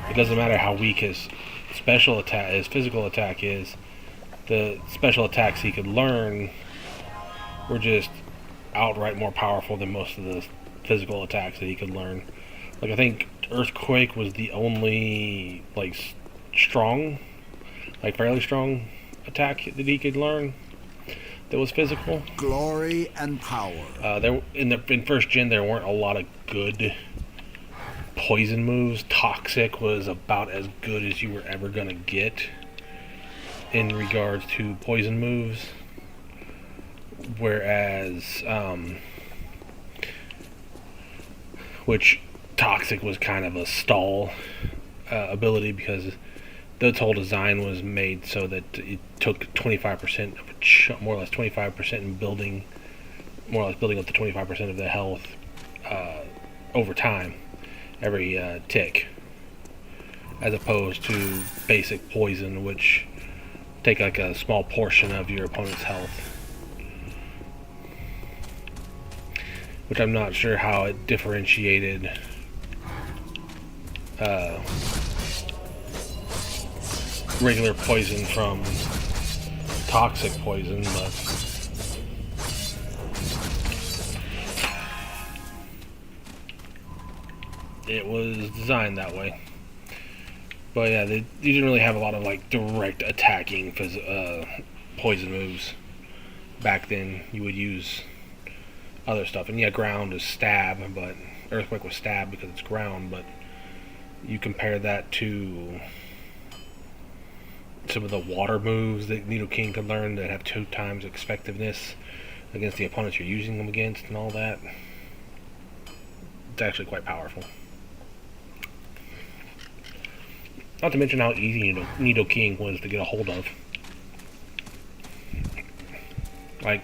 Speaker 1: it doesn't matter how weak his physical attack is. The special attacks he could learn were just outright more powerful than most of the physical attacks that he could learn. Like, I think Earthquake was the only fairly strong attack that he could learn that was physical.
Speaker 4: Glory and power.
Speaker 1: In first gen there weren't a lot of good poison moves. Toxic was about as good as you were ever gonna get in regards to poison moves, whereas which Toxic was kind of a stall ability because the whole design was made so that it took 25% of more or less 25% in building, more or less building up to 25% of the health over time, every tick, as opposed to basic poison, which take like a small portion of your opponent's health. Which I'm not sure how it differentiated regular poison from toxic poison, but it was designed that way. But yeah, you didn't really have a lot of like direct attacking poison moves. back then you would use other stuff. And yeah, ground is stab, but earthquake was stab because it's ground, but you compare that to some of the water moves that Nidoking can learn that have 2 times effectiveness against the opponents you're using them against and all that. It's actually quite powerful. Not to mention how easy Nidoking was to get a hold of. Like,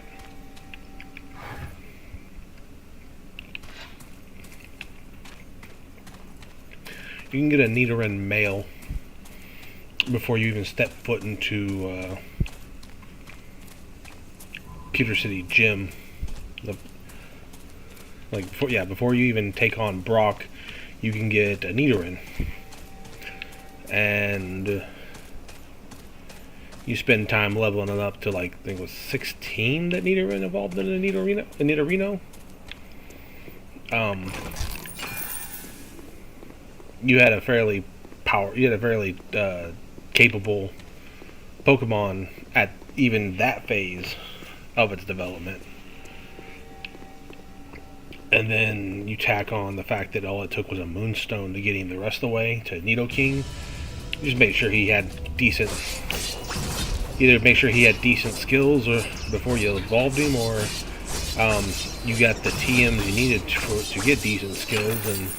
Speaker 1: you can get a Nidoran male before you even step foot into Pewter City Gym. Before you even take on Brock, you can get a Nidoran. And you spend time leveling it up to, like, I think it was 16 that Nidoran evolved into Nidorino. You had a fairly capable Pokemon at even that phase of its development. And then you tack on the fact that all it took was a Moonstone to get him the rest of the way to Nidoking. Just make sure he had decent skills or before you evolved him, or you got the TMs you needed to get decent skills, and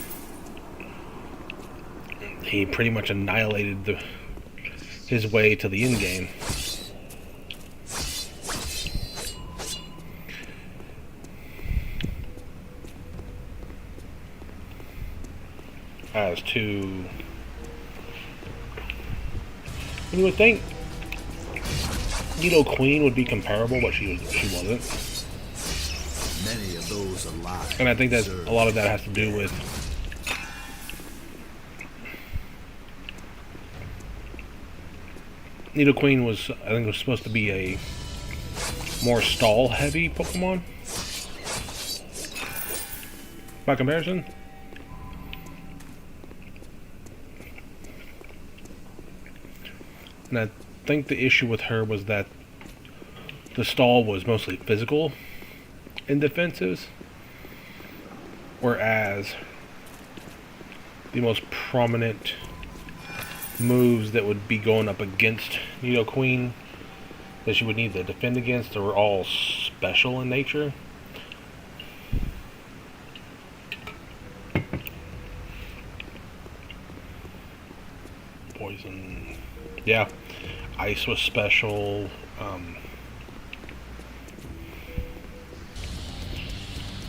Speaker 1: he pretty much annihilated his way to the end game. As to, you would think Nidoqueen would be comparable, but she wasn't.
Speaker 4: Many of those alive.
Speaker 1: And I think that a lot of that has to do with Nidoqueen was supposed to be a more stall-heavy Pokemon by comparison. And I think the issue with her was that the stall was mostly physical in defenses, whereas the most prominent moves that would be going up against Nidoqueen that she would need to defend against were all special in nature. Poison. Yeah. Ice was special.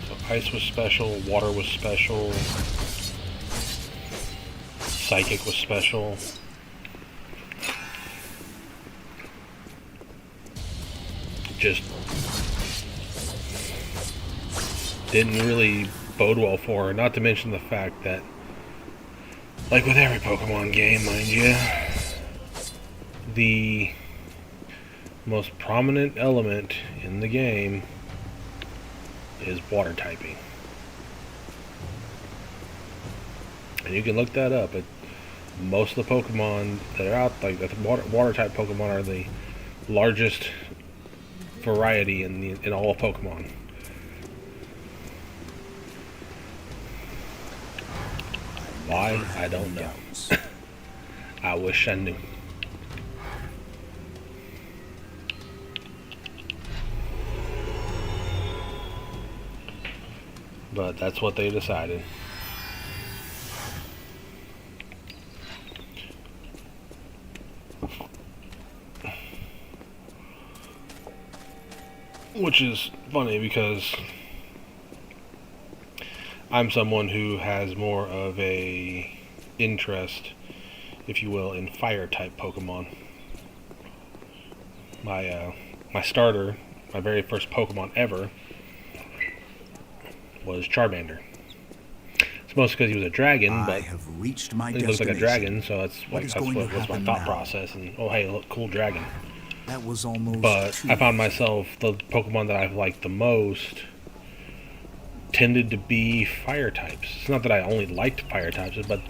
Speaker 1: So ice was special. Water was special. Psychic was special. Just didn't really bode well for her. Not to mention the fact that, like with every Pokemon game, mind you, the most prominent element in the game is water typing. And you can look that up. Most of the Pokemon that are out, like the water type Pokemon, are the largest variety in all of Pokemon. Why? I don't know. I wish I knew. But that's what they decided. Which is funny because I'm someone who has more of a interest, if you will, in fire type Pokemon. My starter, my very first Pokemon ever, was Charmander. It's mostly because he was a dragon, but
Speaker 4: have reached my
Speaker 1: he looks like a dragon, so that's
Speaker 4: What
Speaker 1: was my thought process. And oh hey, look, cool dragon.
Speaker 4: That was almost
Speaker 1: But I found myself, the Pokemon that I've liked the most tended to be fire types. It's not that I only liked fire types, but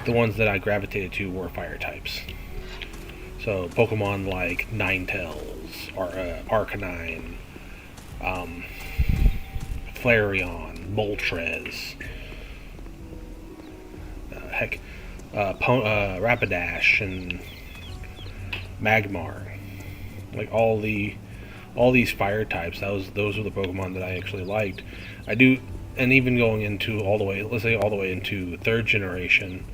Speaker 1: the ones that I gravitated to were fire types. So Pokemon like Ninetales, or Arcanine, Flareon, Moltres, Rapidash, and Magmar. Like all these fire types. Those were the Pokemon that I actually liked. I do, and even going into all the way, let's say all the way into third generation.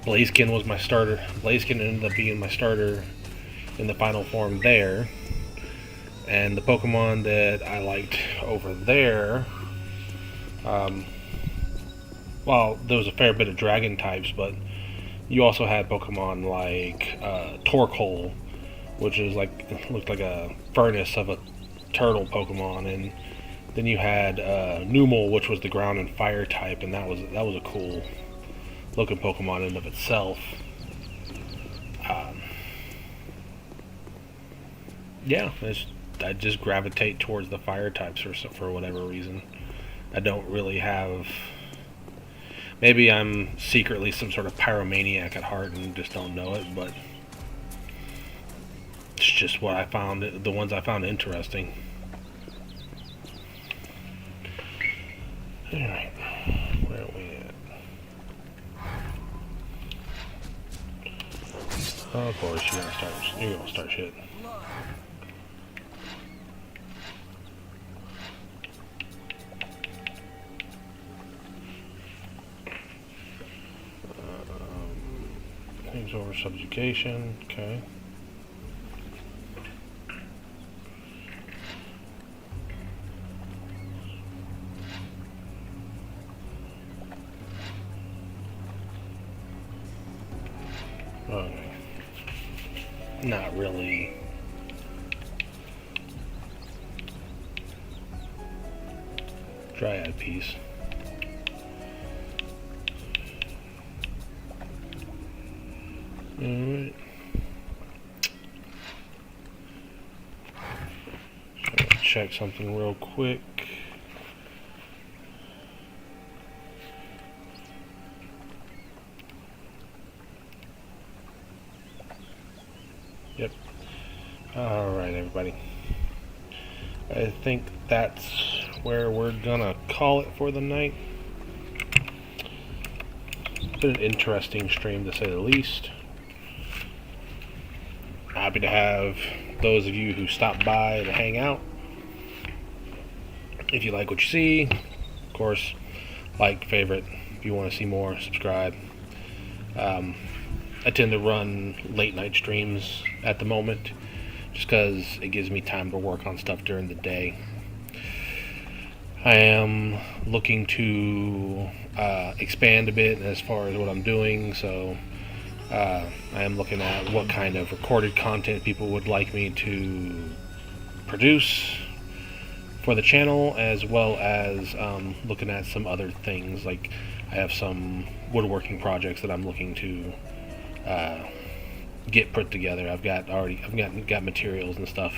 Speaker 1: Blaziken was my starter. Blaziken ended up being my starter in the final form there. And the Pokemon that I liked over there, well, there was a fair bit of dragon types, but you also had Pokemon like Torkoal, which is looked like a furnace of a turtle Pokemon, and then you had Numel, which was the ground and fire type, and that was a cool looking Pokemon in and of itself. Yeah, I just gravitate towards the fire types for whatever reason. I don't really have. Maybe I'm secretly some sort of pyromaniac at heart and just don't know it, but it's just what I found. The ones I found interesting. All right, where are we at? Oh, of course, you're gonna start shit. Things over subjugation, okay. Okay. Not really. Dryad piece. Alright. So check something real quick. Yep. Alright, everybody. I think that's where we're gonna call it for the night. It's been an interesting stream to say the least. Happy to have those of you who stopped by to hang out. If you like what you see, of course, like, favorite. If you want to see more, subscribe. I tend to run late night streams at the moment just because it gives me time to work on stuff during the day. I am looking to expand a bit as far as what I'm doing, so I am looking at what kind of recorded content people would like me to produce for the channel, as well as looking at some other things. Like, I have some woodworking projects that I'm looking to get put together. I've got materials and stuff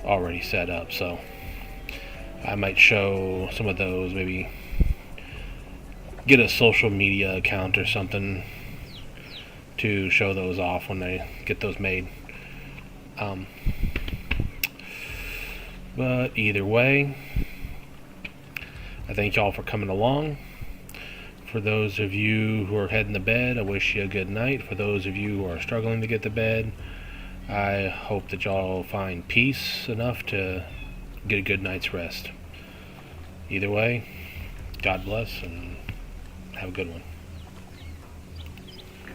Speaker 1: already set up, so I might show some of those. Maybe get a social media account or something to show those off when I get those made. But either way, I thank y'all for coming along. For those of you who are heading to bed, I wish you a good night. For those of you who are struggling to get to bed, I hope that y'all find peace enough to get a good night's rest. Either way, God bless and have a good one.